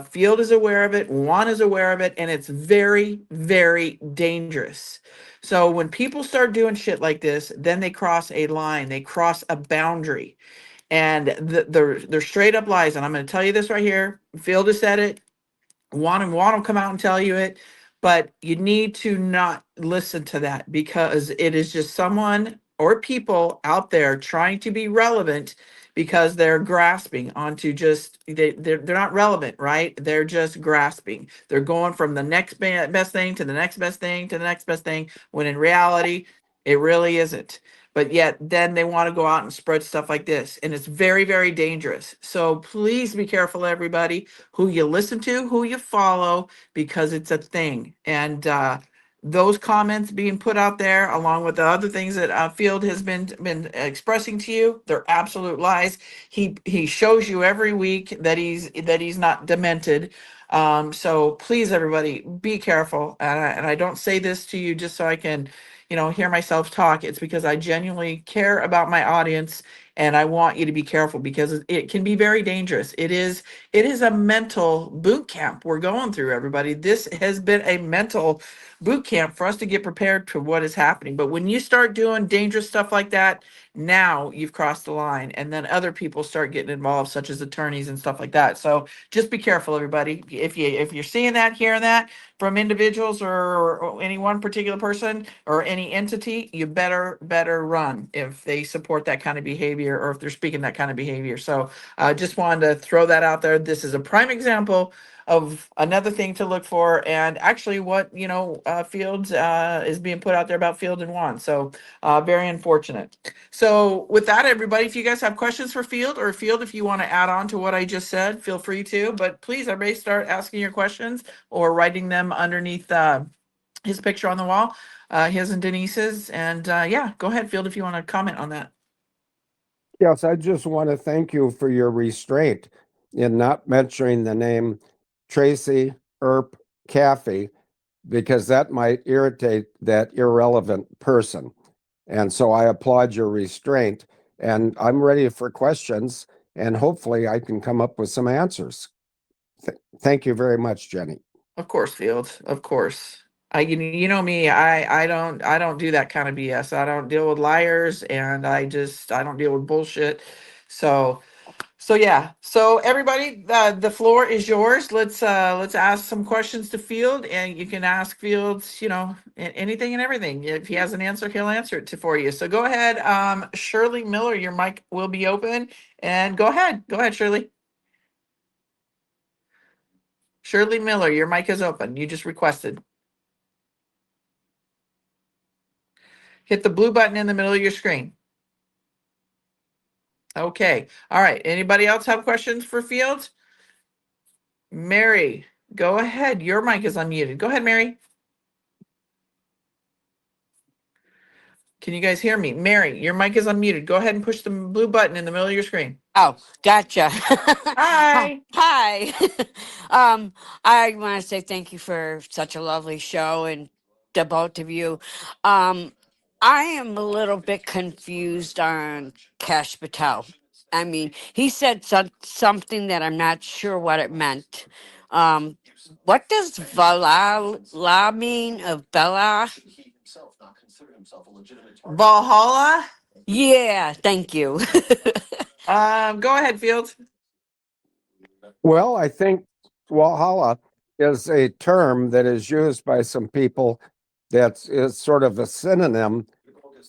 Field is aware of it. Juan is aware of it, and it's very, very dangerous. So when people start doing shit like this, then they cross a line. They cross a boundary. And they're straight up lies. And I'm going to tell you this right here. Field has said it. Juan will come out and tell you it. But you need to not listen to that, because it is just someone or people out there trying to be relevant, because they're grasping onto just, they're not relevant, right? They're just grasping. They're going from the next best thing to the next best thing to the next best thing, when in reality, it really isn't. But yet then they want to go out and spread stuff like this, and it's very, very dangerous. So please be careful, everybody, who you listen to, who you follow, because it's a thing. And those comments being put out there, along with the other things that Field has been expressing to you, they're absolute lies. He shows you every week that he's not demented. So please, everybody, be careful. And I don't say this to you just so I can hear myself talk. It's because I genuinely care about my audience, and I want you to be careful, because it can be very dangerous. It is a mental boot camp we're going through, everybody. This has been a mental boot camp for us to get prepared to what is happening. But when you start doing dangerous stuff like that, now you've crossed the line, and then other people start getting involved, such as attorneys and stuff like that. So just be careful, everybody. If you're seeing that, hearing that from individuals, or any one particular person or any entity, you better run if they support that kind of behavior, or if they're speaking that kind of behavior. So I just wanted to throw that out there. This is a prime example of another thing to look for, and actually what Fields is being put out there about Field and Juan. So very unfortunate. So with that, everybody, if you guys have questions for Field, or Field, if you want to add on to what I just said, feel free to. But please, everybody, start asking your questions or writing them underneath his picture on the wall, his and Denise's. And yeah, go ahead, Field, if you want to comment on that. Yes, I just want to thank you for your restraint in not mentioning the name Tracy Earp Caffey, because that might irritate that irrelevant person. And so I applaud your restraint, and I'm ready for questions, and hopefully I can come up with some answers. Thank you very much, Jenny. Of course, Field. Of course. You know me. I don't do that kind of BS. I don't deal with liars, and I don't deal with bullshit. So yeah. So everybody, the floor is yours. Let's ask some questions to Field, and you can ask Fields, anything and everything. If he has an answer, he'll answer it for you. So go ahead, Shirley Miller. Your mic will be open, and go ahead. Go ahead, Shirley. Shirley Miller, your mic is open. You just requested. Hit the blue button in the middle of your screen. Okay. All right. Anybody else have questions for Fields? Mary, go ahead. Your mic is unmuted. Go ahead, Mary. Can you guys hear me? Mary, your mic is unmuted. Go ahead and push the blue button in the middle of your screen. Oh, gotcha. Hi. Hi. I want to say thank you for such a lovely show and the both of you. I am a little bit confused on Cash Patel. I mean, he said something that I'm not sure what it meant. Um, what does Vala mean of Bella? Valhalla. Yeah, thank you. Go ahead, Fields. Well, I think Walhalla is a term that is used by some people that is sort of a synonym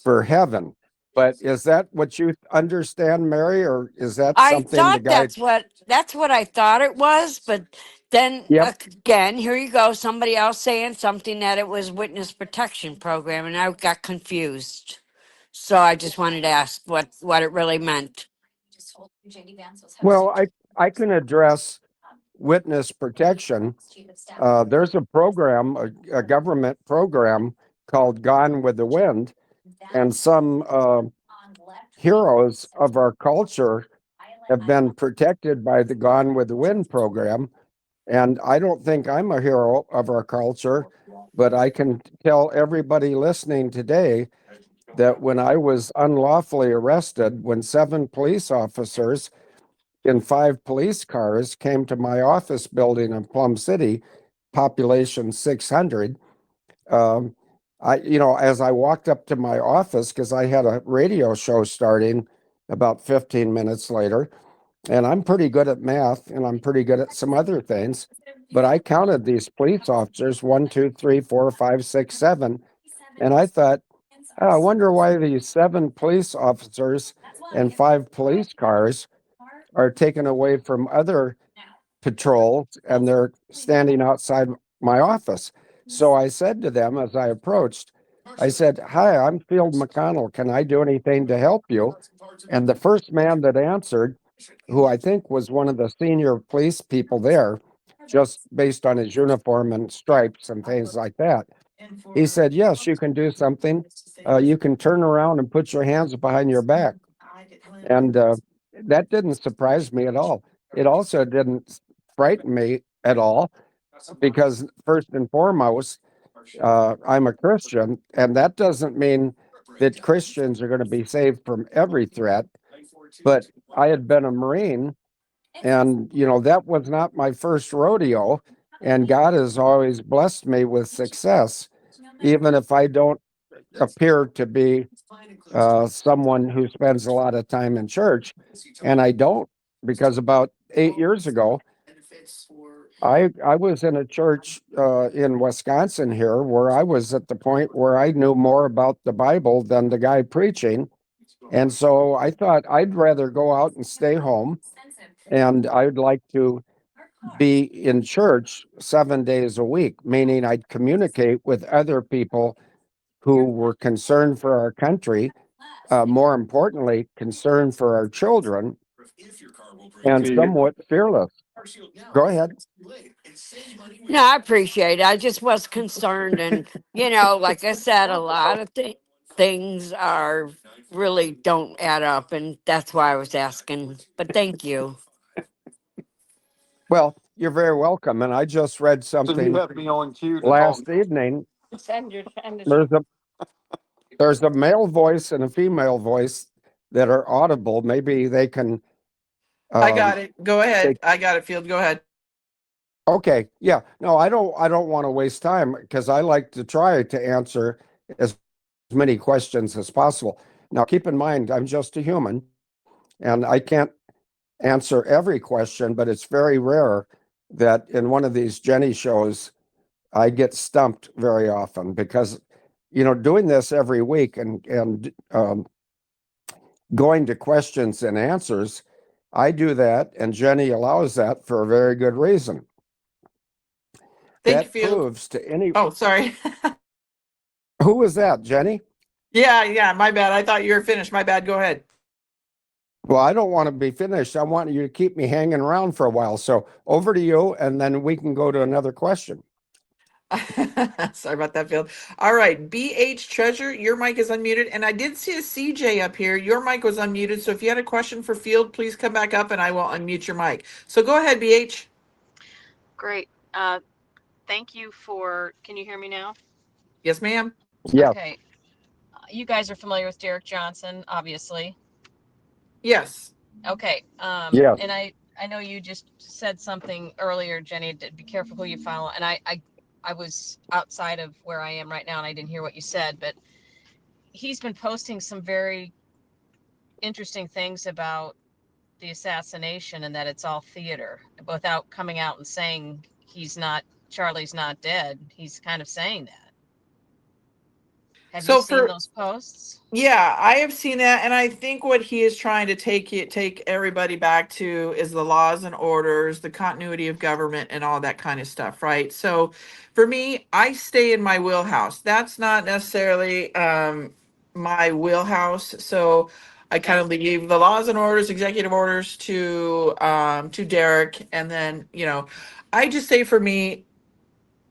for heaven. But is that what you understand, Mary, or is that I something the thought guy? that's what I thought it was, but then Yep. again, here you go, somebody else saying something that it was witness protection program, and I got confused. So I just wanted to ask what it really meant. Well, I can address witness protection. There's a program, a government program called Gone with the Wind, and some heroes of our culture have been protected by the Gone with the Wind program. And I don't think I'm a hero of our culture, but I can tell everybody listening today that when I was unlawfully arrested, when 7 police officers in 5 police cars came to my office building in Plum City, population 600, as I walked up to my office, because I had a radio show starting about 15 minutes later, and I'm pretty good at math and I'm pretty good at some other things, but I counted these police officers 1, 2, 3, 4, 5, 6, 7, and I thought, oh, I wonder why these 7 police officers and 5 police cars are taken away from other patrols and they're standing outside my office. So I said to them as I approached, I said, "Hi, I'm Field Mcconnell. Can I do anything to help you?" And the first man that answered, who I think was one of the senior police people there, just based on his uniform and stripes and things like that, he said, "Yes, you can do something. You can turn around and put your hands behind your back." And that didn't surprise me at all. It also didn't frighten me at all because, first and foremost, I'm a Christian, and that doesn't mean that Christians are going to be saved from every threat. But I had been a Marine, and that was not my first rodeo, and God has always blessed me with success, even if I don't appear to be someone who spends a lot of time in church, and I don't, because about 8 years ago, I was in a church in Wisconsin here where I was at the point where I knew more about the Bible than the guy preaching. And so I thought I'd rather go out and stay home, and I'd like to be in church 7 days a week, meaning I'd communicate with other people who were concerned for our country, more importantly, concerned for our children, and somewhat fearless. Go ahead. No, I appreciate it. I just was concerned, and like I said, a lot of things are really don't add up, and that's why I was asking. But thank you. Well, you're very welcome. And I just read So you something have me on cue to talk. last evening. There's a male voice and a female voice that are audible. Maybe they can. I got it. Go ahead. take- I got it, Field. Go ahead. Okay, yeah. No, I don't want to waste time because I like to try to answer as many questions as possible. Now, keep in mind, I'm just a human, and I can't answer every question, but it's very rare that in one of these JENNI shows I get stumped very often because, doing this every week and going to questions and answers, I do that, and JENNI allows that for a very good reason. Thank you, That Field. proves to any. Oh, sorry. Who was that, JENNI? Yeah, my bad. I thought you were finished. My bad. Go ahead. Well, I don't want to be finished. I want you to keep me hanging around for a while. So over to you, and then we can go to another question. Sorry about that, Field. All right, BH Treasure, your mic is unmuted. And I did see a CJ up here. Your mic was unmuted. So if you had a question for Field, please come back up and I will unmute your mic. So go ahead, BH. Great. Thank you for, can you hear me now? Yes, ma'am. Yeah. Okay. You guys are familiar with Derek Johnson, obviously. Yes. Okay. Yeah. And I know you just said something earlier, Jenny, to be careful who you follow. And I was outside of where I am right now and I didn't hear what you said, but he's been posting some very interesting things about the assassination and that it's all theater without coming out and saying Charlie's not dead. He's kind of saying that. Have you So seen for those posts? Yeah, I have seen that, and I think what he is trying to take everybody back to is the laws and orders, the continuity of government, and all that kind of stuff, right? So, for me, I stay in my wheelhouse. That's not necessarily my wheelhouse. So, I kind Okay. of leave the laws and orders, executive orders to Derek, and then I just say for me,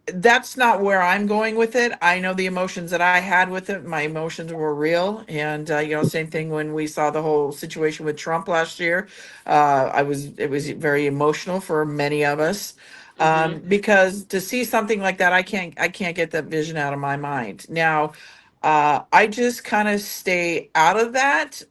that's not where I'm going with it. I know the emotions that I had with it. My emotions were real, and same thing when we saw the whole situation with Trump last year. It was very emotional for many of us, Mm-hmm. because to see something like that, I can't get that vision out of my mind. Now, I just kind of stay out of that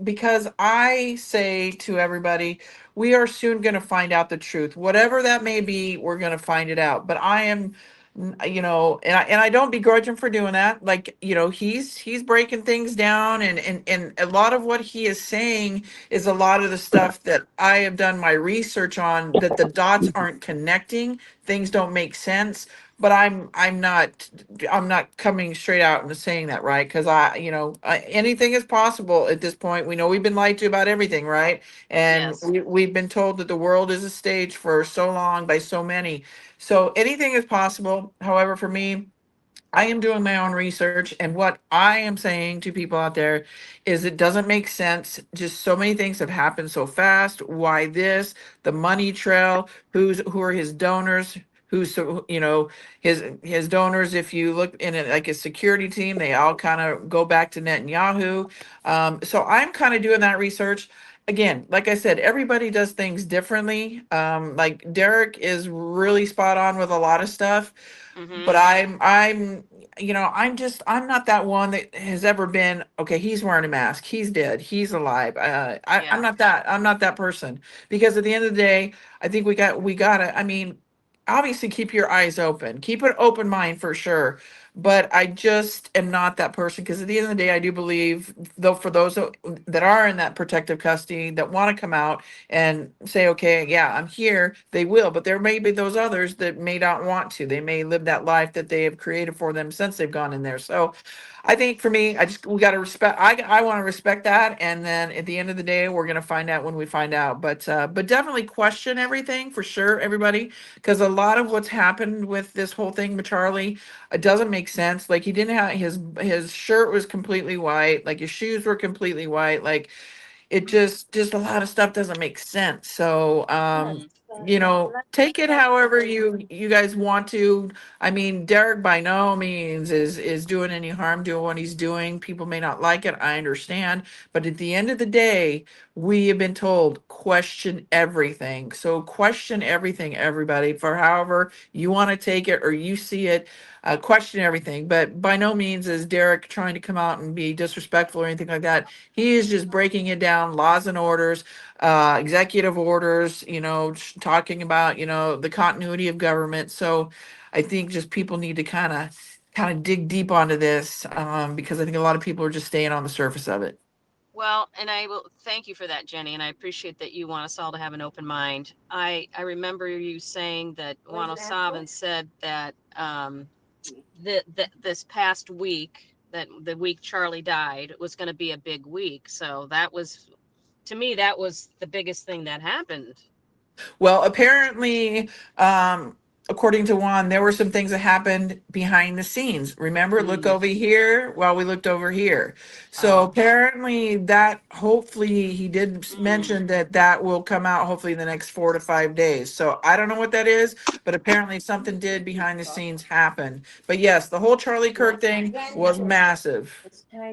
because I say to everybody, we are soon going to find out the truth, whatever that may be. We're going to find it out. But I am, and I don't begrudge him for doing that. Like, he's breaking things down, and a lot of what he is saying is a lot of the stuff that I have done my research on, that the dots aren't connecting, things don't make sense. But I'm not coming straight out and saying that, right? Because anything is possible at this point. We know we've been lied to about everything, right? And Yes. we've been told that the world is a stage for so long by so many. So anything is possible. However, for me, I am doing my own research, and what I am saying to people out there is it doesn't make sense. Just so many things have happened so fast. Why this? The money trail, who are his donors? His donors, if you look in it like a security team, they all kind of go back to Netanyahu. So I'm kind of doing that research. Again, like I said, everybody does things differently. Like Derek is really spot on with a lot of stuff, Mm-hmm. but I'm not that one that has ever been, okay, he's wearing a mask, he's dead, he's alive. Yeah. I'm not that person, because at the end of the day, I think we gotta, I mean, obviously keep your eyes open, keep an open mind for sure. But I just am not that person, because at the end of the day, I do believe, though, for those that are in that protective custody that want to come out and say, okay, yeah, I'm here, they will. But there may be those others that may not want to. They may live that life that they have created for them since they've gone in there. So I think for me, we got to respect, I want to respect that. And then at the end of the day, we're going to find out when we find out. But definitely question everything for sure, everybody, because a lot of what's happened with this whole thing with Charlie, it doesn't make sense. Like, he didn't have his shirt was completely white, like his shoes were completely white, like it just a lot of stuff doesn't make sense. So take it however you guys want to. I mean, Derek by no means is doing any harm doing what he's doing. People may not like it, I understand, but at the end of the day, we have been told question everything. So question everything, everybody, for however you want to take it or you see it. Question everything, but by no means is Derek trying to come out and be disrespectful or anything like that. He is just breaking it down, laws and orders, executive orders, talking about, the continuity of government. So I think just people need to kind of dig deep onto this, because I think a lot of people are just staying on the surface of it. Well, and I will thank you for that, Jenny, and I appreciate that you want us all to have an open mind. I remember you saying that Juan O'Savin said that this past week, that the week Charlie died, was going to be a big week. So that was, to me, that was the biggest thing that happened. Well, apparently, according to Juan, there were some things that happened behind the scenes. Remember, look over here while we looked over here. So Oh. apparently that, hopefully he did mention that that will come out hopefully in the next 4 to 5 days. So I don't know what that is, but apparently something did behind the scenes happen. But yes, the whole Charlie Kirk thing was massive.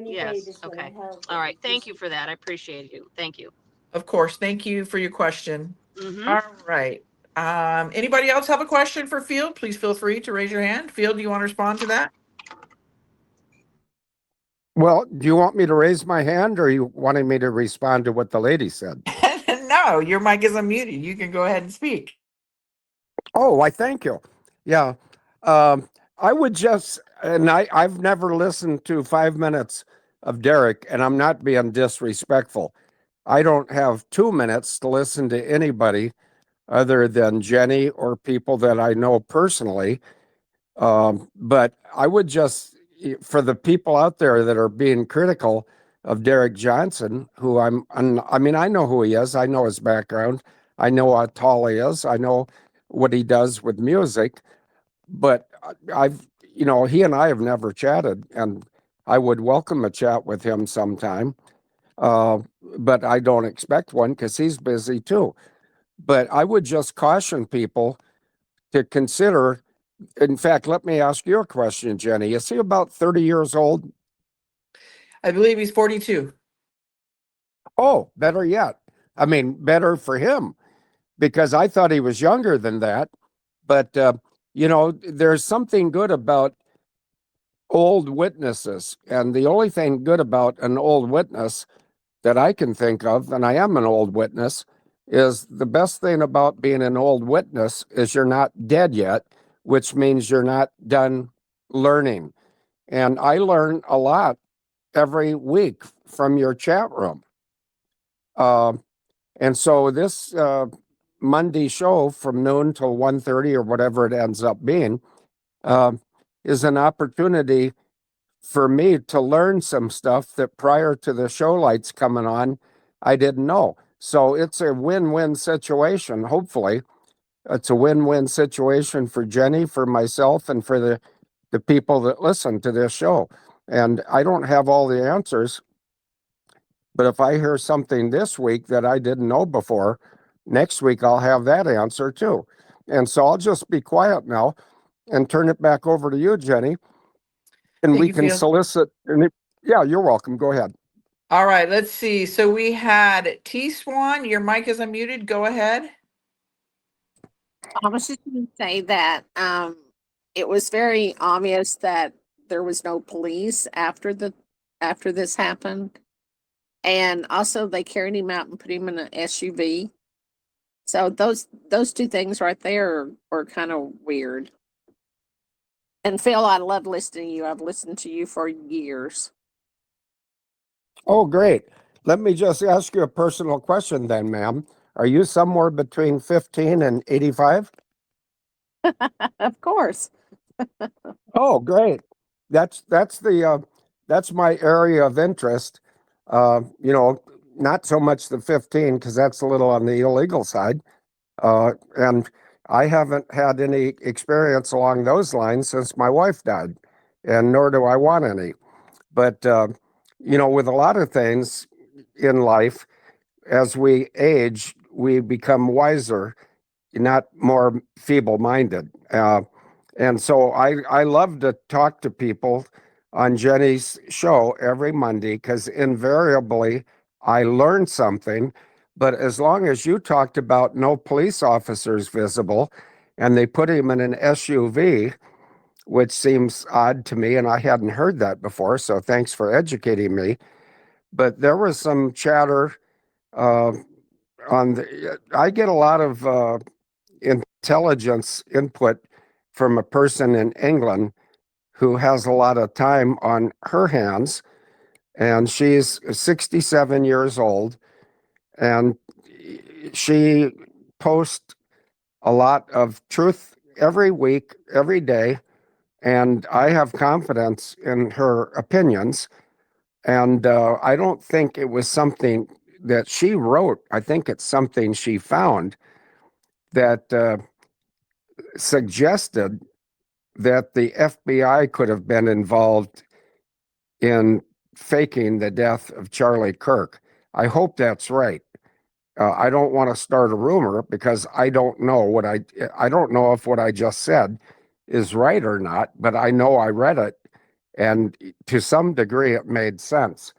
Yes. Okay. All right. Thank you for that. I appreciate you. Thank you. Of course. Thank you for your question. Mm-hmm. All right. Anybody else have a question for Field? Please feel free to raise your hand. Field, do you want to respond to that? Well, do you want me to raise my hand, or are you wanting me to respond to what the lady said? No, your mic is unmuted. You can go ahead and speak. Oh, I thank you. Yeah. I would just, and I've never listened to 5 minutes of Derek, and I'm not being disrespectful. I don't have 2 minutes to listen to anybody other than Jenny or people that I know personally. But I would just, for the people out there that are being critical of Derek Johnson, who I mean, I know who he is. I know his background. I know how tall he is. I know what he does with music. But he and I have never chatted, and I would welcome a chat with him sometime. Uh, but I don't expect one because he's busy too. But I would just caution people to consider. In fact, let me ask you a question, Jenny. Is he about 30 years old? I believe he's 42. Oh, better yet. I mean, better for him, because I thought he was younger than that. But, there's something good about old witnesses. And the only thing good about an old witness that I can think of, and I am an old witness, is the best thing about being an old witness is you're not dead yet, which means you're not done learning. And I learn a lot every week from your chat room. And so this Monday show from noon till 1:30 or whatever it ends up being uh, is an opportunity for me to learn some stuff that prior to the show lights coming on, I didn't know. So it's a win-win situation. Hopefully, it's a win-win situation for Jenny, for myself, and for the people that listen to this show. And I don't have all the answers, but if I hear something this week that I didn't know before, next week I'll have that answer too. And so I'll just be quiet now and turn it back over to you, Jenny. And Thank we you, can Field. solicit. Yeah, you're welcome. Go ahead. All right, let's see. So we had T Swan. Your mic is unmuted. Go ahead. I was just going to say that it was very obvious that there was no police after this happened, and also they carried him out and put him in an SUV. So those two things right there are kind of weird. And Phil, I love listening to you. I've listened to you for years. Oh, great. Let me just ask you a personal question then, ma'am. Are you somewhere between 15 and 85? Of course. Oh, great. That's that's my area of interest. Not so much the 15 because that's a little on the illegal side. And I haven't had any experience along those lines since my wife died, and nor do I want any. But with a lot of things in life, as we age, we become wiser, not more feeble-minded. And so I love to talk to people on Jenny's show every Monday because invariably I learn something. But as long as you talked about no police officers visible and they put him in an SUV, which seems odd to me, and I hadn't heard that before, so thanks for educating me. But there was some chatter uh, I get a lot of intelligence input from a person in England who has a lot of time on her hands, and she's 67 years old, and she posts a lot of truth every week, every day, and I have confidence in her opinions. And I don't think it was something that she wrote. I think it's something she found that suggested that the FBI could have been involved in faking the death of Charlie Kirk. I hope that's right. I don't want to start a rumor because I don't know I don't know if what I just said is right or not, but I know I read it, and to some degree it made sense.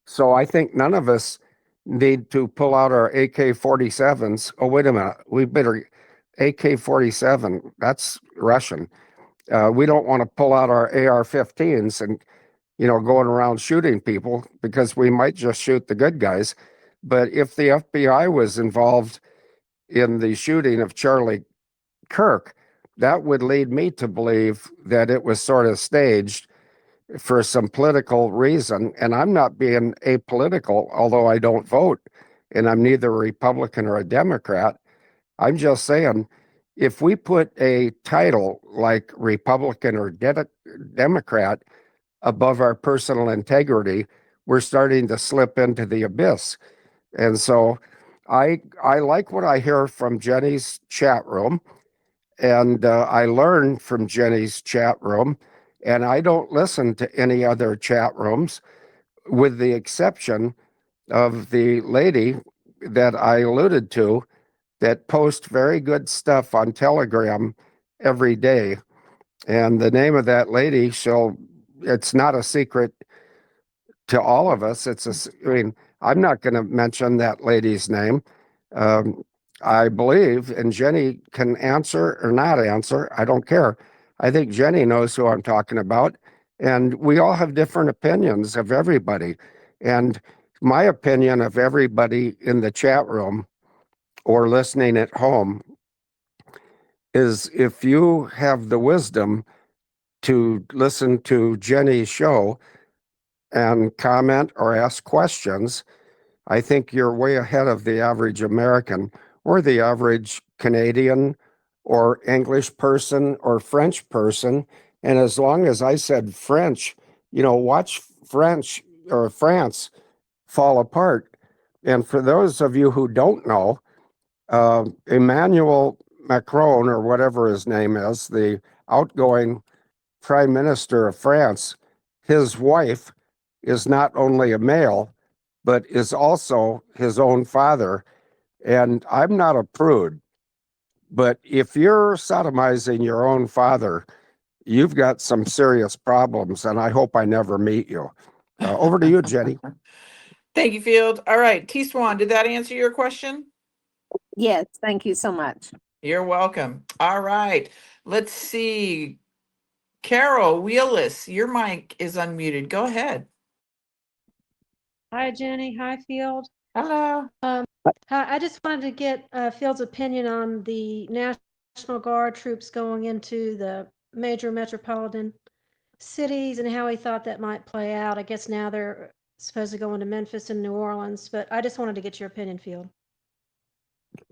So I think none of us need to pull out our AK-47s. Oh, wait a minute. We better AK-47. That's Russian. We don't want to pull out our AR-15s and, going around shooting people because we might just shoot the good guys. But if the FBI was involved in the shooting of Charlie Kirk, that would lead me to believe that it was sort of staged for some political reason. And I'm not being apolitical, although I don't vote, and I'm neither a Republican or a Democrat. I'm just saying, if we put a title like Republican or Democrat above our personal integrity, we're starting to slip into the abyss. And so I like what I hear from Jenny's chat room, and I learn from Jenny's chat room, and I don't listen to any other chat rooms, with the exception of the lady that I alluded to that posts very good stuff on Telegram every day. And the name of that lady, it's not a secret to all of us. I mean, I'm not going to mention that lady's name. I believe, and Jenny can answer or not answer, I don't care. I think Jenny knows who I'm talking about. And we all have different opinions of everybody. And my opinion of everybody in the chat room or listening at home is, if you have the wisdom to listen to Jenny's show and comment or ask questions, I think you're way ahead of the average American or the average Canadian or English person or French person. And as long as I said French, watch French or France fall apart. And for those of you who don't know, Emmanuel Macron, or whatever his name is, the outgoing Prime Minister of France, his wife is not only a male, but is also his own father. And I'm not a prude, but if you're sodomizing your own father, you've got some serious problems, and I hope I never meet you. Over to you, Jenny. Thank you, Field. All right, T Swan, did that answer your question? Yes, thank you so much. You're welcome. All right, let's see. Carol Wheelis, your mic is unmuted. Go ahead. Hi, Jenny. Hi, Field. Hello. Hi, I just wanted to get Field's opinion on the National Guard troops going into the major metropolitan cities and how he thought that might play out. I guess now they're supposed to go into Memphis and New Orleans, but I just wanted to get your opinion, Field.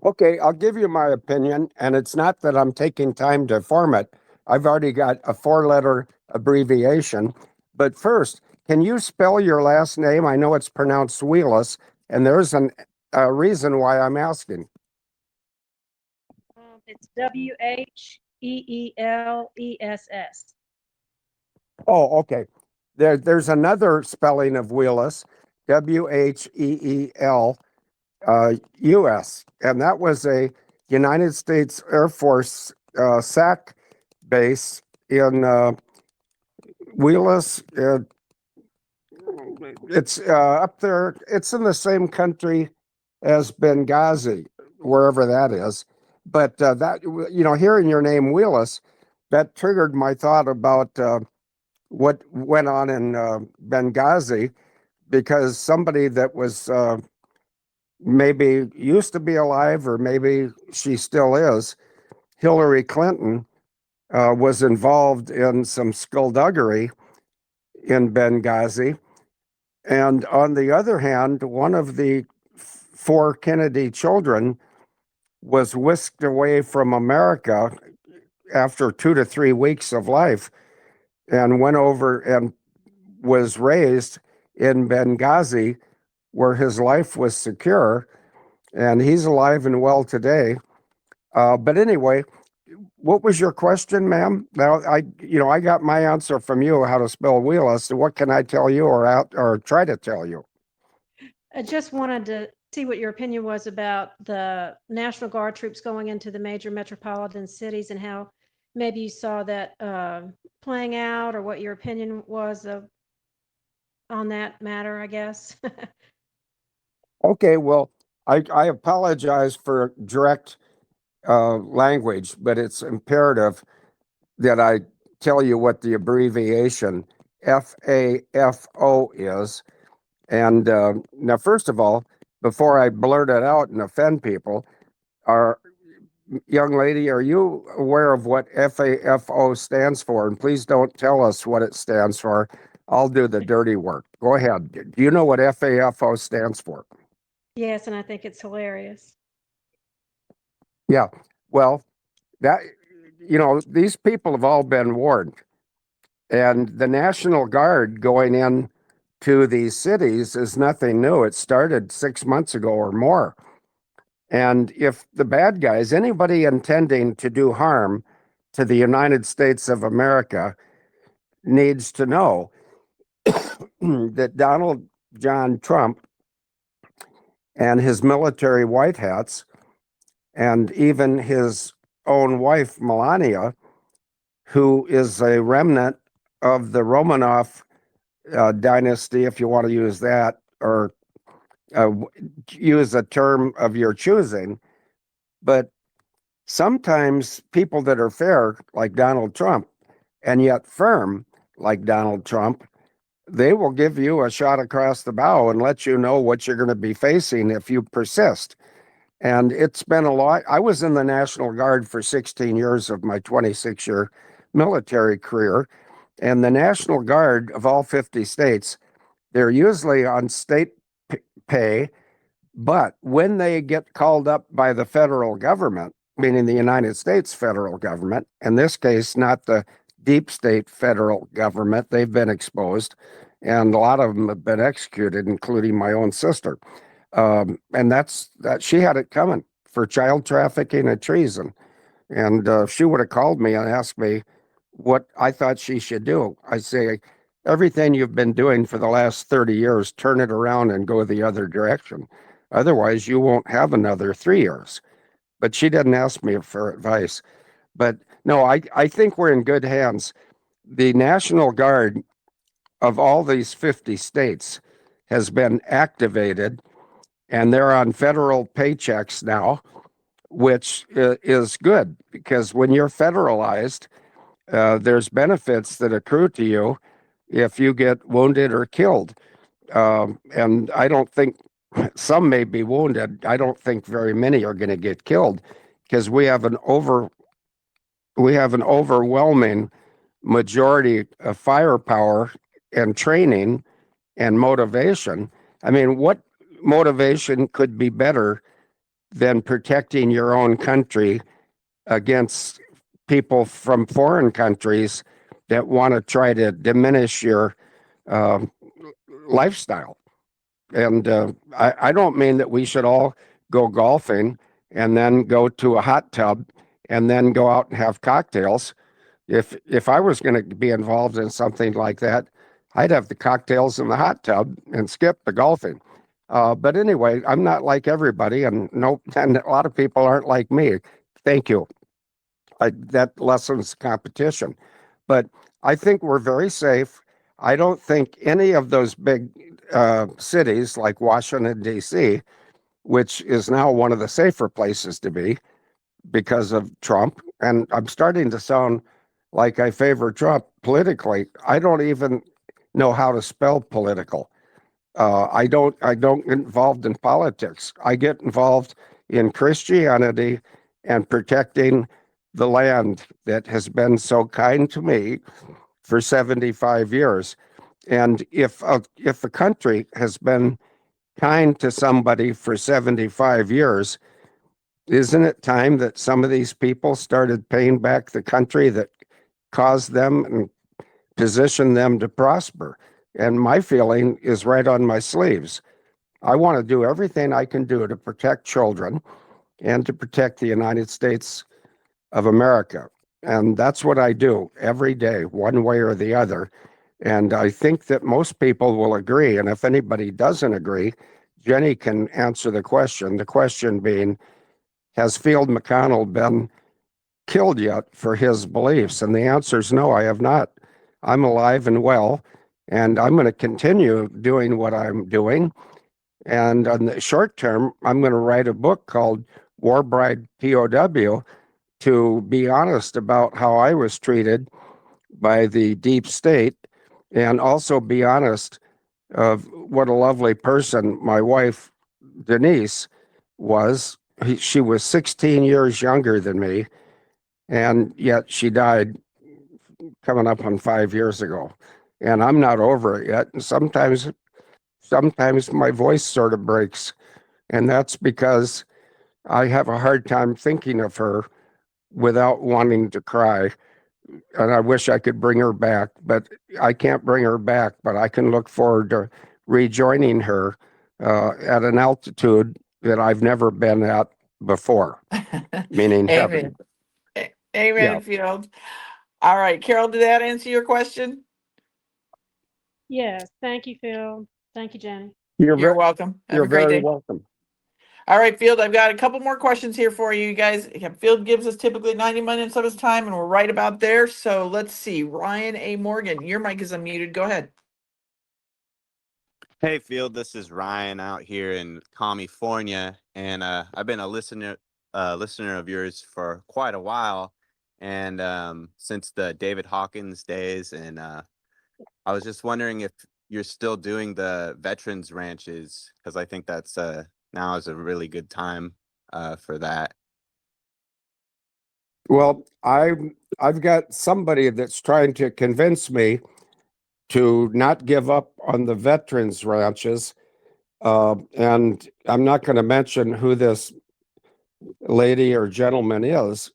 Okay, I'll give you my opinion, and it's not that I'm taking time to form it. I've already got a 4-letter abbreviation. But first, can you spell your last name? I know it's pronounced Wheelis, and there's a reason why I'm asking. It's Wheeless. Oh, okay. There's another spelling of Wheelis, Wheelus, and that was a United States Air Force SAC base in Wheelis. It's up there. It's in the same country as Benghazi, wherever that is. But hearing your name Wheelis, that triggered my thought about what went on in Benghazi, because somebody that was maybe used to be alive, or maybe she still is, Hillary Clinton, was involved in some skullduggery in Benghazi. And on the other hand, one of the 4 Kennedy children was whisked away from America after 2 to 3 weeks of life, and went over and was raised in Benghazi, where his life was secure, and he's alive and well today. But anyway, what was your question, ma'am? Now, I got my answer from you how to spell wheelus. So what can I tell you or try to tell you? I just wanted to see what your opinion was about the National Guard troops going into the major metropolitan cities and how maybe you saw that playing out, or what your opinion was on that matter, I guess. Okay, well, I apologize for direct language, but it's imperative that I tell you what the abbreviation FAFO is. And now, first of all, before I blurt it out and offend people, young lady, are you aware of what FAFO stands for? And please don't tell us what it stands for. I'll do the dirty work. Go ahead. Do you know what FAFO stands for? Yes, and I think it's hilarious. Yeah. Well, that, these people have all been warned. And the National Guard going in to these cities is nothing new. It started 6 months ago or more. And if the bad guys, anybody intending to do harm to the United States of America, needs to know that Donald John Trump and his military white hats, and even his own wife, Melania, who is a remnant of the Romanov dynasty, if you want to use that, or use a term of your choosing. But sometimes people that are fair, like Donald Trump, and yet firm, like Donald Trump, they will give you a shot across the bow and let you know what you're going to be facing if you persist. And it's been a lot. I was in the National Guard for 16 years of my 26-year military career. And the National Guard of all 50 states, they're usually on state pay, but when they get called up by the federal government, meaning the United States federal government, in this case, not the deep state federal government, they've been exposed, and a lot of them have been executed, including my own sister. And that she had it coming for child trafficking and treason. And she would have called me and asked me what I thought she should do. I say, everything you've been doing for the last 30 years, turn it around and go the other direction. Otherwise, you won't have another 3 years. But she didn't ask me for advice. But no, I think we're in good hands. The National Guard of all these 50 states has been activated, and they're on federal paychecks now, which is good, because when you're federalized, there's benefits that accrue to you if you get wounded or killed. And I don't think, some may be wounded. I don't think very many are going to get killed, because we have an overwhelming majority of firepower and training and motivation. I mean, what motivation could be better than protecting your own country against people from foreign countries that want to try to diminish your lifestyle? And I don't mean that we should all go golfing and then go to a hot tub and then go out and have cocktails. If I was going to be involved in something like that, I'd have the cocktails in the hot tub and skip the golfing. But anyway, I'm not like everybody, and a lot of people aren't like me. Thank you. That lessens competition. But I think we're very safe. I don't think any of those big cities like Washington, D.C., which is now one of the safer places to be because of Trump, and I'm starting to sound like I favor Trump politically. I don't even know how to spell political. I don't get involved in politics. I get involved in Christianity and protecting the land that has been so kind to me for 75 years. And if a country has been kind to somebody for 75 years, isn't it time that some of these people started paying back the country that caused them and positioned them to prosper? And my feeling is right on my sleeves. I want to do everything I can do to protect children and to protect the United States of America. And that's what I do every day, one way or the other. And I think that most people will agree. And if anybody doesn't agree, Jenny can answer the question. The question being, has Field Mcconnell been killed yet for his beliefs? And the answer is no, I have not. I'm alive and well, and I'm going to continue doing what I'm doing. And on the short term, I'm going to write a book called War Bride POW to be honest about how I was treated by the deep state, and also be honest of what a lovely person my wife, Denise, was. She was 16 years younger than me, and yet she died coming up on 5 years ago. And I'm not over it yet. And sometimes my voice sort of breaks. And that's because I have a hard time thinking of her without wanting to cry. And I wish I could bring her back, but I can't bring her back. But I can look forward to rejoining her at an altitude that I've never been at before, meaning heaven. Amen. Amen, Yeah. Field. All right, Carol, did that answer your question? Yes, thank you, Phil. Thank you, Jenny. You're welcome. Have You're a great very day. welcome. All right, Field, I've got a couple more questions here for you guys. Field gives us typically 90 minutes of his time, and we're right about there. So let's see. Ryan A. Morgan, your mic is unmuted. Go ahead. Hey, Field, this is Ryan out here in California, and I've been a listener of yours for quite a while, and since the David Hawkins days, and I was just wondering if you're still doing the veterans ranches, because I think that's now is a really good time for that. Well, I've got somebody that's trying to convince me to not give up on the veterans ranches. And I'm not going to mention who this lady or gentleman is,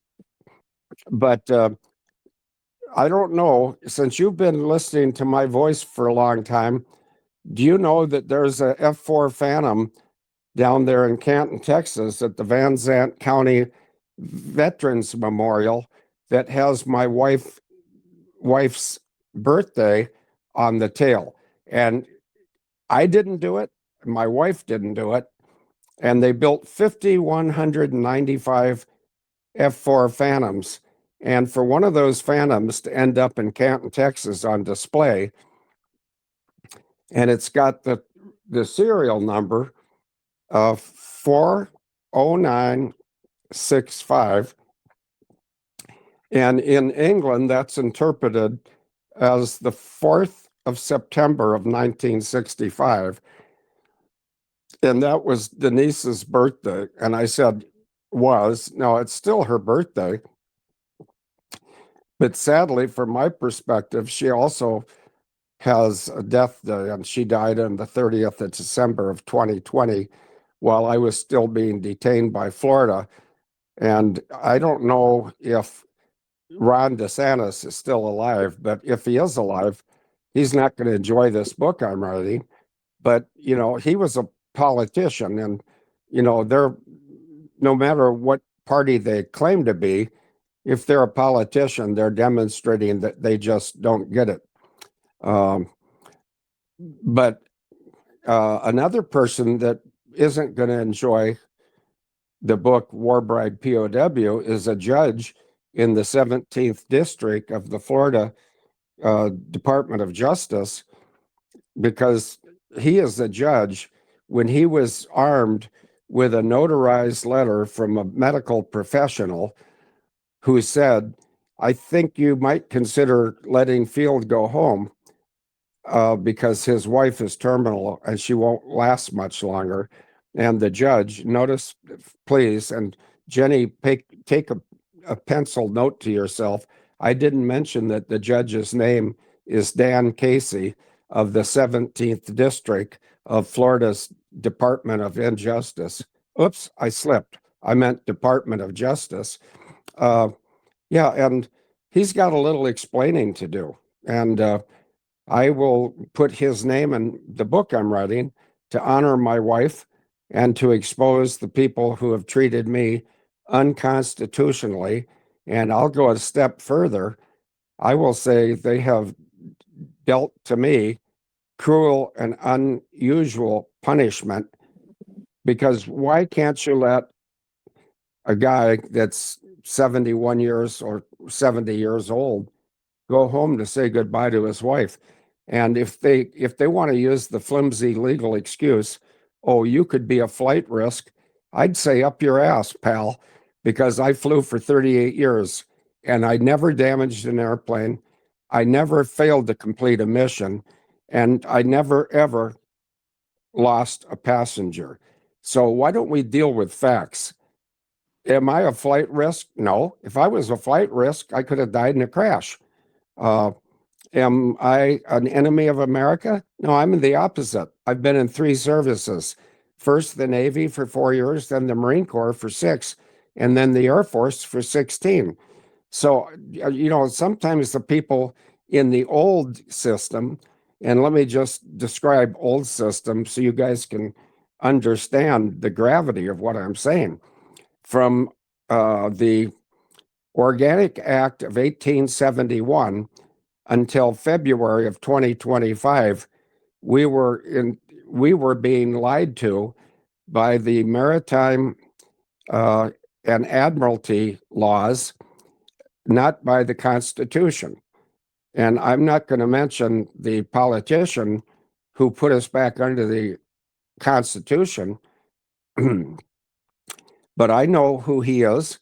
but I don't know. Since you've been listening to my voice for a long time, do you know that there's a F-4 Phantom down there in Canton, Texas at the Van Zandt County Veterans Memorial that has my wife's birthday on the tail? And I didn't do it. My wife didn't do it. And they built 5,195 F-4 Phantoms. And for one of those Phantoms to end up in Canton, Texas on display, and it's got the serial number of 40965. And in England, that's interpreted as the 4th of September of 1965. And that was Denise's birthday. And I said, no, it's still her birthday. But sadly, from my perspective, she also has a death day, and she died on the 30th of December of 2020 while I was still being detained by Florida. And I don't know if Ron DeSantis is still alive, but if he is alive, he's not going to enjoy this book I'm writing. But, you know, he was a politician, and, you know, no matter what party they claim to be, if they're a politician, they're demonstrating that they just don't get it. But another person that isn't going to enjoy the book War Bride POW is a judge in the 17th District of the Florida Department of Justice, because he is a judge. When he was armed with a notarized letter from a medical professional who said, I think you might consider letting Field go home because his wife is terminal and she won't last much longer. And the judge, notice, please, and Jenny, take a pencil note to yourself. I didn't mention that the judge's name is Dan Casey of the 17th District of Florida's Department of Injustice. Oops, I slipped. I meant Department of Justice. Yeah, and he's got a little explaining to do. And I will put his name in the book I'm writing to honor my wife and to expose the people who have treated me unconstitutionally And I'll go a step further. I will say they have dealt to me cruel and unusual punishment, because why can't you let a guy that's 71 years or 70 years old go home to say goodbye to his wife? And if they want to use the flimsy legal excuse, oh, you could be a flight risk, I'd say up your ass, pal, because I flew for 38 years and I never damaged an airplane. I never failed to complete a mission, and I never ever lost a passenger. So why don't we deal with facts? Am I a flight risk? No. If I was a flight risk, I could have died in a crash. Uh, am I an enemy of America? No, I'm the opposite. I've been in 3 services. First, the Navy for 4 years, then the Marine Corps for 6, and then the Air Force for 16. So, sometimes the people in the old system, and let me just describe old system so you guys can understand the gravity of what I'm saying. From the Organic Act of 1871 until February of 2025, we were being lied to by the maritime and admiralty laws, not by the Constitution. And I'm not going to mention the politician who put us back under the Constitution, but I know who he is.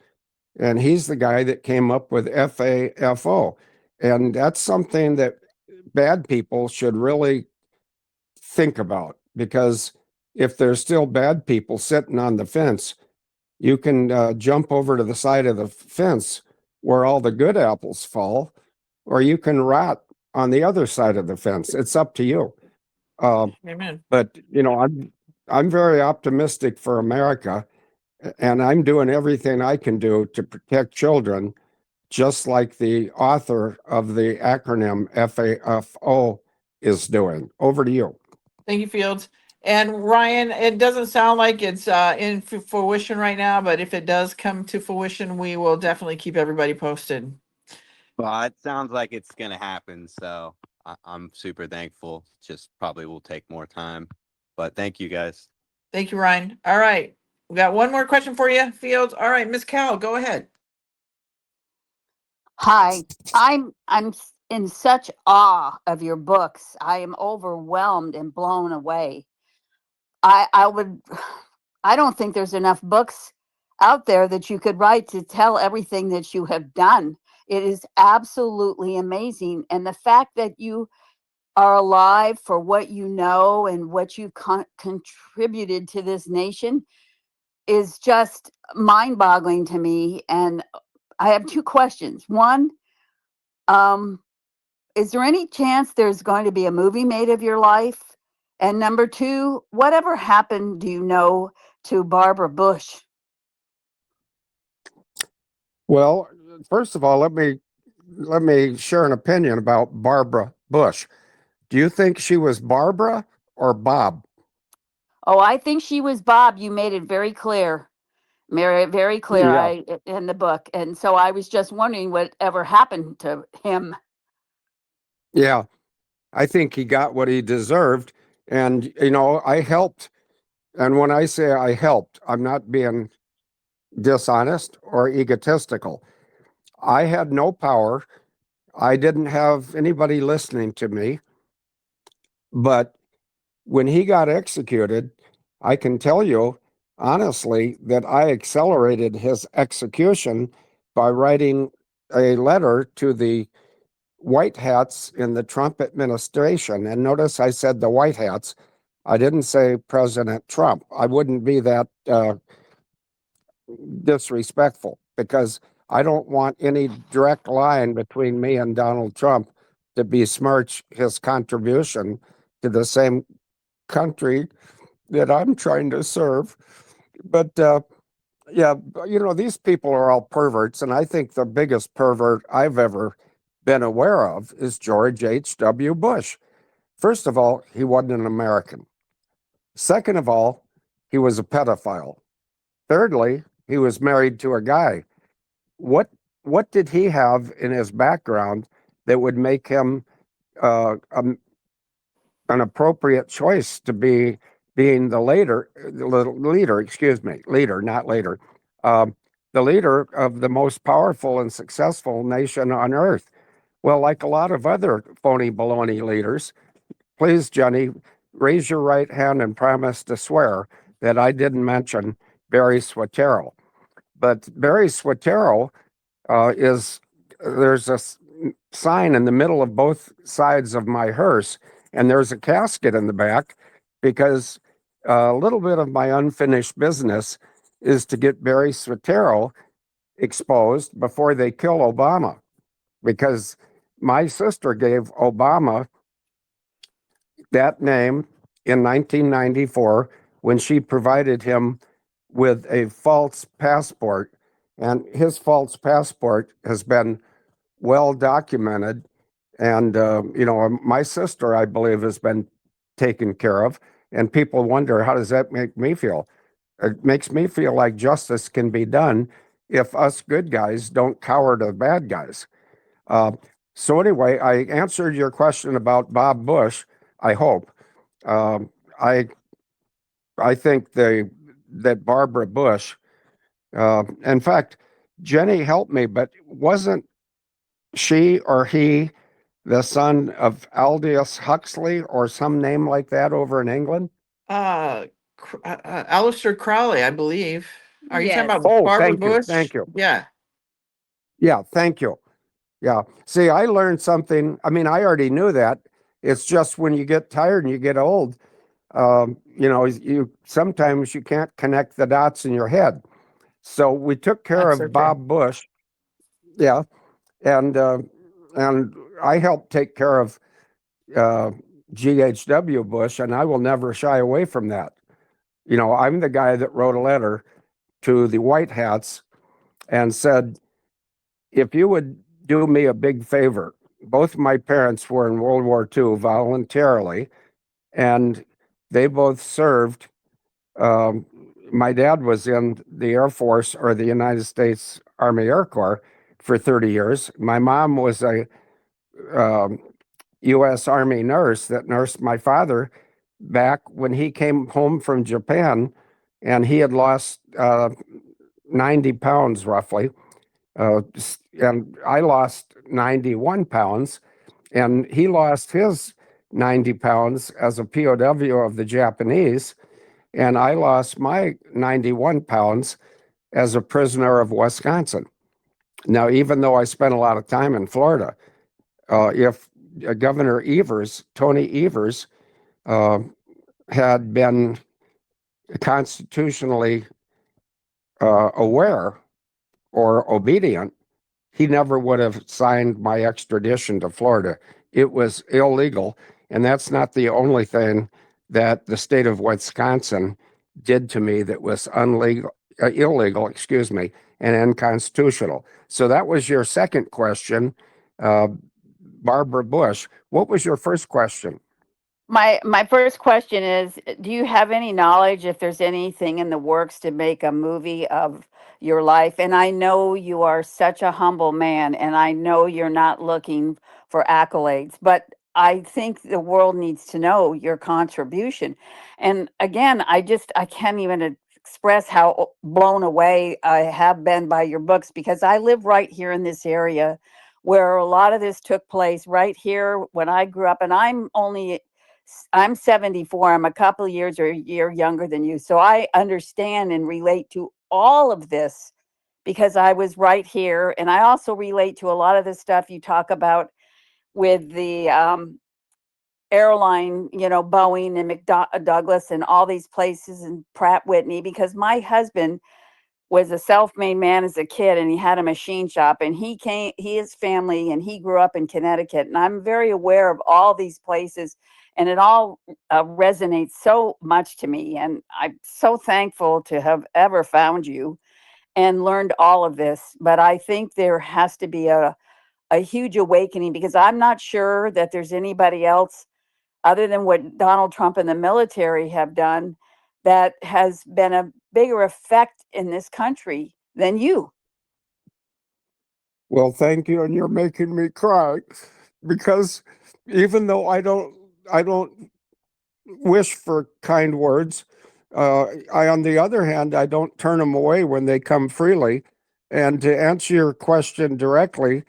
And he's the guy that came up with FAFO. And that's something that bad people should really think about, because if there's still bad people sitting on the fence, you can jump over to the side of the fence where all the good apples fall, or you can rot on the other side of the fence. It's up to you. Amen. But I'm very optimistic for America, and I'm doing everything I can do to protect children, just like the author of the acronym FAFO is doing. Over to you. Thank you, Fields. And Ryan, it doesn't sound like it's in fruition right now, but if it does come to fruition, we will definitely keep everybody posted. Well, it sounds like it's going to happen. So I'm super thankful. Just probably will take more time. But thank you guys. Thank you, Ryan. All right. We got one more question for you, Fields. All right, Miss Cal, go ahead. Hi, I'm in such awe of your books. I am overwhelmed and blown away. I would I don't think there's enough books out there that you could write to tell everything that you have done. It is absolutely amazing, and the fact that you are alive for what you know and what you contributed to this nation is just mind-boggling to me. And I have 2 questions. One, is there any chance there's going to be a movie made of your life? And number 2, whatever happened, do you know, to Barbara Bush? Well, first of all, let me share an opinion about Barbara Bush. Do you think she was Barbara or Bob? Oh, I think she was Bob. You made it very clear. Very clear Yeah. in the book. And so I was just wondering whatever happened to him. Yeah, I think he got what he deserved. And, I helped. And when I say I helped, I'm not being dishonest or egotistical. I had no power. I didn't have anybody listening to me. But when he got executed, I can tell you honestly that I accelerated his execution by writing a letter to the white hats in the Trump administration. And notice I said the white hats. I didn't say President Trump. I wouldn't be that disrespectful, because I don't want any direct line between me and Donald Trump to besmirch his contribution to the same country that I'm trying to serve. But yeah, these people are all perverts. And I think the biggest pervert I've ever been aware of is George H.W. Bush. First of all, he wasn't an American. Second of all, he was a pedophile. Thirdly, he was married to a guy. What what did he have in his background that would make him an appropriate choice to be being the leader, excuse me, leader, not later, the leader of the most powerful and successful nation on earth? Well, like a lot of other phony baloney leaders, please, Jenny, raise your right hand and promise to swear that I didn't mention Barry Swatero. But Barry Swatero there's a sign in the middle of both sides of my hearse, and there's a casket in the back because a little bit of my unfinished business is to get Barry Swatero exposed before they kill Obama, because my sister gave Obama that name in 1994 when she provided him with a false passport, and his false passport has been well documented. And my sister, I believe, has been taken care of, and people wonder, how does that make me feel? It makes me feel like justice can be done if us good guys don't cower to the bad guys. uh, so anyway, I answered your question about Bob Bush, I hope. um, I I think that Barbara Bush, in fact, Jenny helped me, but wasn't she or he the son of Aldous Huxley or some name like that over in England? Aleister Crowley, I believe. Are you talking Yes. about Oh, Barbara thank you, Bush? thank you. Yeah. Yeah, thank you. Yeah. See, I learned something. I mean, I already knew that. It's just when you get tired and you get old, you sometimes you can't connect the dots in your head. So we took care That's so of true. Bob Bush. Yeah, and I helped take care of uh, GHW Bush, and I will never shy away from that. I'm the guy that wrote a letter to the White Hats and said, if you would do me a big favor. Both my parents were in World War II voluntarily, and they both served. Um, my dad was in the Air Force or the United States Army Air Corps for 30 years. My mom was a um, U.S. Army nurse that nursed my father back when he came home from Japan, and he had lost 90 pounds roughly. And I lost 91 pounds, and he lost his 90 pounds as a POW of the Japanese, and I lost my 91 pounds as a prisoner of Wisconsin. Now, even though I spent a lot of time in Florida, if Governor Evers, Tony Evers, uh, had been constitutionally aware or obedient, he never would have signed my extradition to Florida. It was illegal. And that's not the only thing that the state of Wisconsin did to me that was illegal, excuse me, and unconstitutional. So that was your second question, uh, Barbara Bush. What was your first question? My first question is, do you have any knowledge if there's anything in the works to make a movie of your life? And I know you are such a humble man, and I know you're not looking for accolades, but I think the world needs to know your contribution. And again, I can't even express how blown away I have been by your books, because I live right here in this area where a lot of this took place, right here when I grew up. And I'm 74. I'm a couple of years or a year younger than you. So I understand and relate to all of this because I was right here. And I also relate to a lot of the stuff you talk about with the airline, Boeing and Douglas and all these places, and Pratt Whitney, because my husband was a self-made man as a kid, and he had a machine shop, and his family, and he grew up in Connecticut. And I'm very aware of all these places, and it all resonates so much to me. And I'm so thankful to have ever found you and learned all of this. But I think there has to be a huge awakening, because I'm not sure that there's anybody else other than what Donald Trump and the military have done that has been a bigger effect in this country than you. Well, thank you, and you're making me cry because even though I don't wish for kind words, on the other hand, I don't turn them away when they come freely. And to answer your question directly,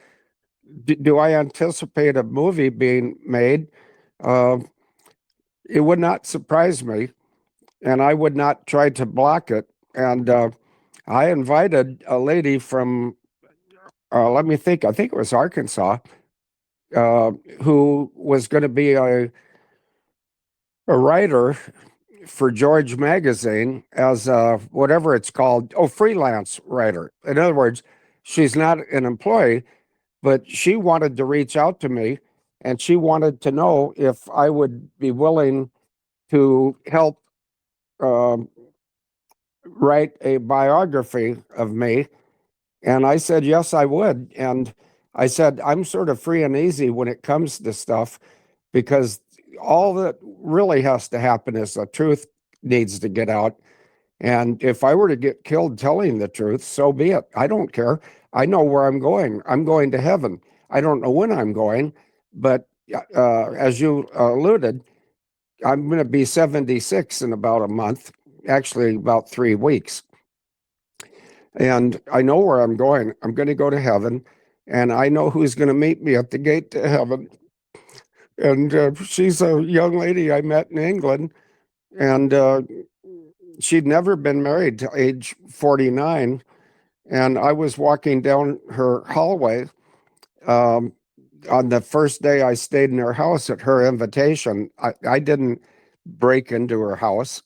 do I anticipate a movie being made? Uh, it would not surprise me, and I would not try to block it. And I invited a lady from, let me think, I think it was Arkansas, who was going to be a writer for George Magazine as whatever it's called, freelance writer. In other words, she's not an employee, but she wanted to reach out to me and she wanted to know if I would be willing to help um, write a biography of me. And I said, yes, I would. And I said, I'm sort of free and easy when it comes to stuff because all that really has to happen is the truth needs to get out. And if I were to get killed telling the truth, so be it. I don't care. I know where I'm going. I'm going to heaven. I don't know when I'm going, but as you alluded, I'm going to be 76 in about a month, actually about 3 weeks. And I know where I'm going. I'm going to go to heaven, and I know who's going to meet me at the gate to heaven. And she's a young lady I met in England, and she'd never been married till age 49. And I was walking down her hallway um, on the first day I stayed in her house at her invitation. I didn't break into her house.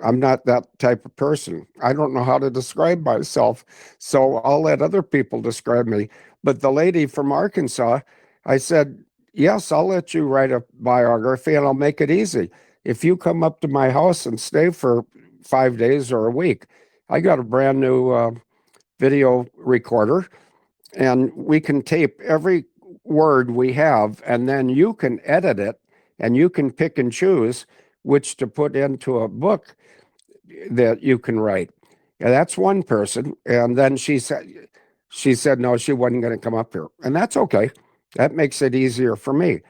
I'm not that type of person. I don't know how to describe myself, so I'll let other people describe me. But the lady from Arkansas, I said, yes, I'll let you write a biography and I'll make it easy. If you come up to my house and stay for 5 days or a week, I got a brand new video recorder and we can tape every word we have, and then you can edit it and you can pick and choose which to put into a book that you can write. And that's one person. And then she said no, she wasn't going to come up here. And that's okay. That makes it easier for me.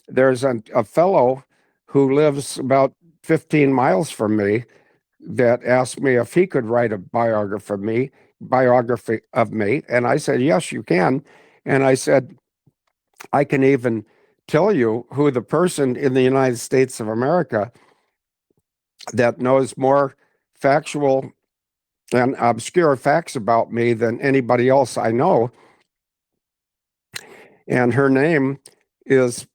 There's a fellow who lives about 15 miles from me that asked me if he could write a biography of me. And I said, yes, you can. And I said, I can even tell you who the person in the United States of America that knows more factual and obscure facts about me than anybody else I know. And her name is,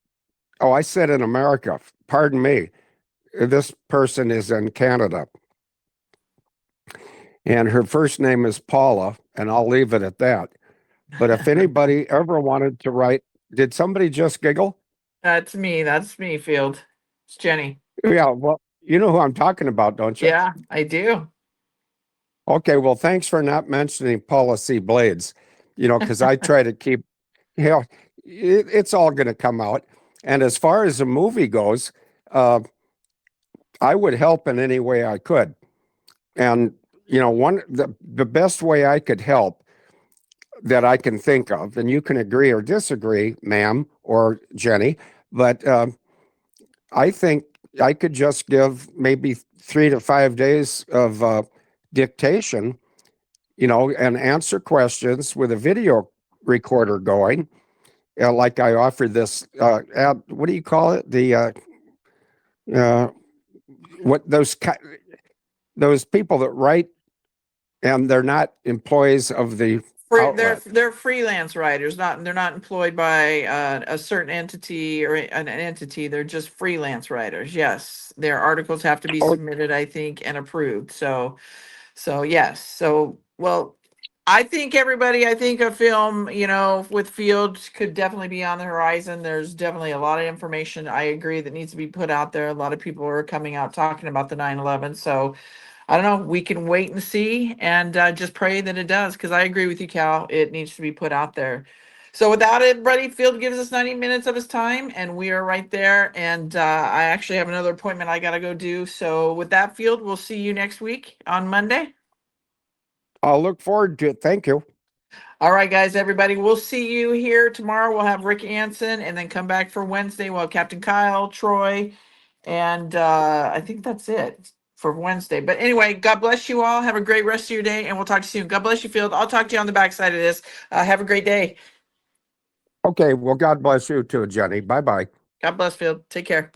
I said in America, pardon me. This person is in Canada. And her first name is Paula, and I'll leave it at that. But if anybody ever wanted to write, did somebody just giggle? That's me. That's me, Field. It's Jenny. Yeah, well, you know who I'm talking about, don't you? Yeah, I do. Okay, well, thanks for not mentioning Paula C. Blades, because I try to keep, it's all going to come out. And as far as a movie goes, I would help in any way I could. And, the best way I could help that I can think of, and you can agree or disagree, ma'am or Jenny, but I think I could just give maybe 3 to 5 days of dictation, and answer questions with a video recorder going, like I offered this. What do you call it? The what those people that write and they're not employees of the outlet. They're freelance writers. They're not employed by a certain entity or an entity. They're just freelance writers. Yes, their articles have to be Oh, submitted, I think, and approved. So yes. So well, I think a film, with Field could definitely be on the horizon. There's definitely a lot of information, I agree, that needs to be put out there. A lot of people are coming out talking about the 9/11. So I don't know, we can wait and see and just pray that it does, because I agree with you, Cal. It needs to be put out there. So without it, Buddy, Field gives us 90 minutes of his time, and we are right there. And I actually have another appointment I got to go do. So with that, Field, we'll see you next week on Monday. I'll look forward to it. Thank you. All right, guys, everybody, we'll see you here tomorrow. We'll have Rick Anson, and then come back for Wednesday. We'll have Captain Kyle, Troy, and I think that's it for Wednesday. But anyway, God bless you all. Have a great rest of your day, and we'll talk to you soon. God bless you, Field. I'll talk to you on the backside of this. Have a great day. Okay, well, God bless you too, Jenny. Bye-bye. God bless, Field. Take care.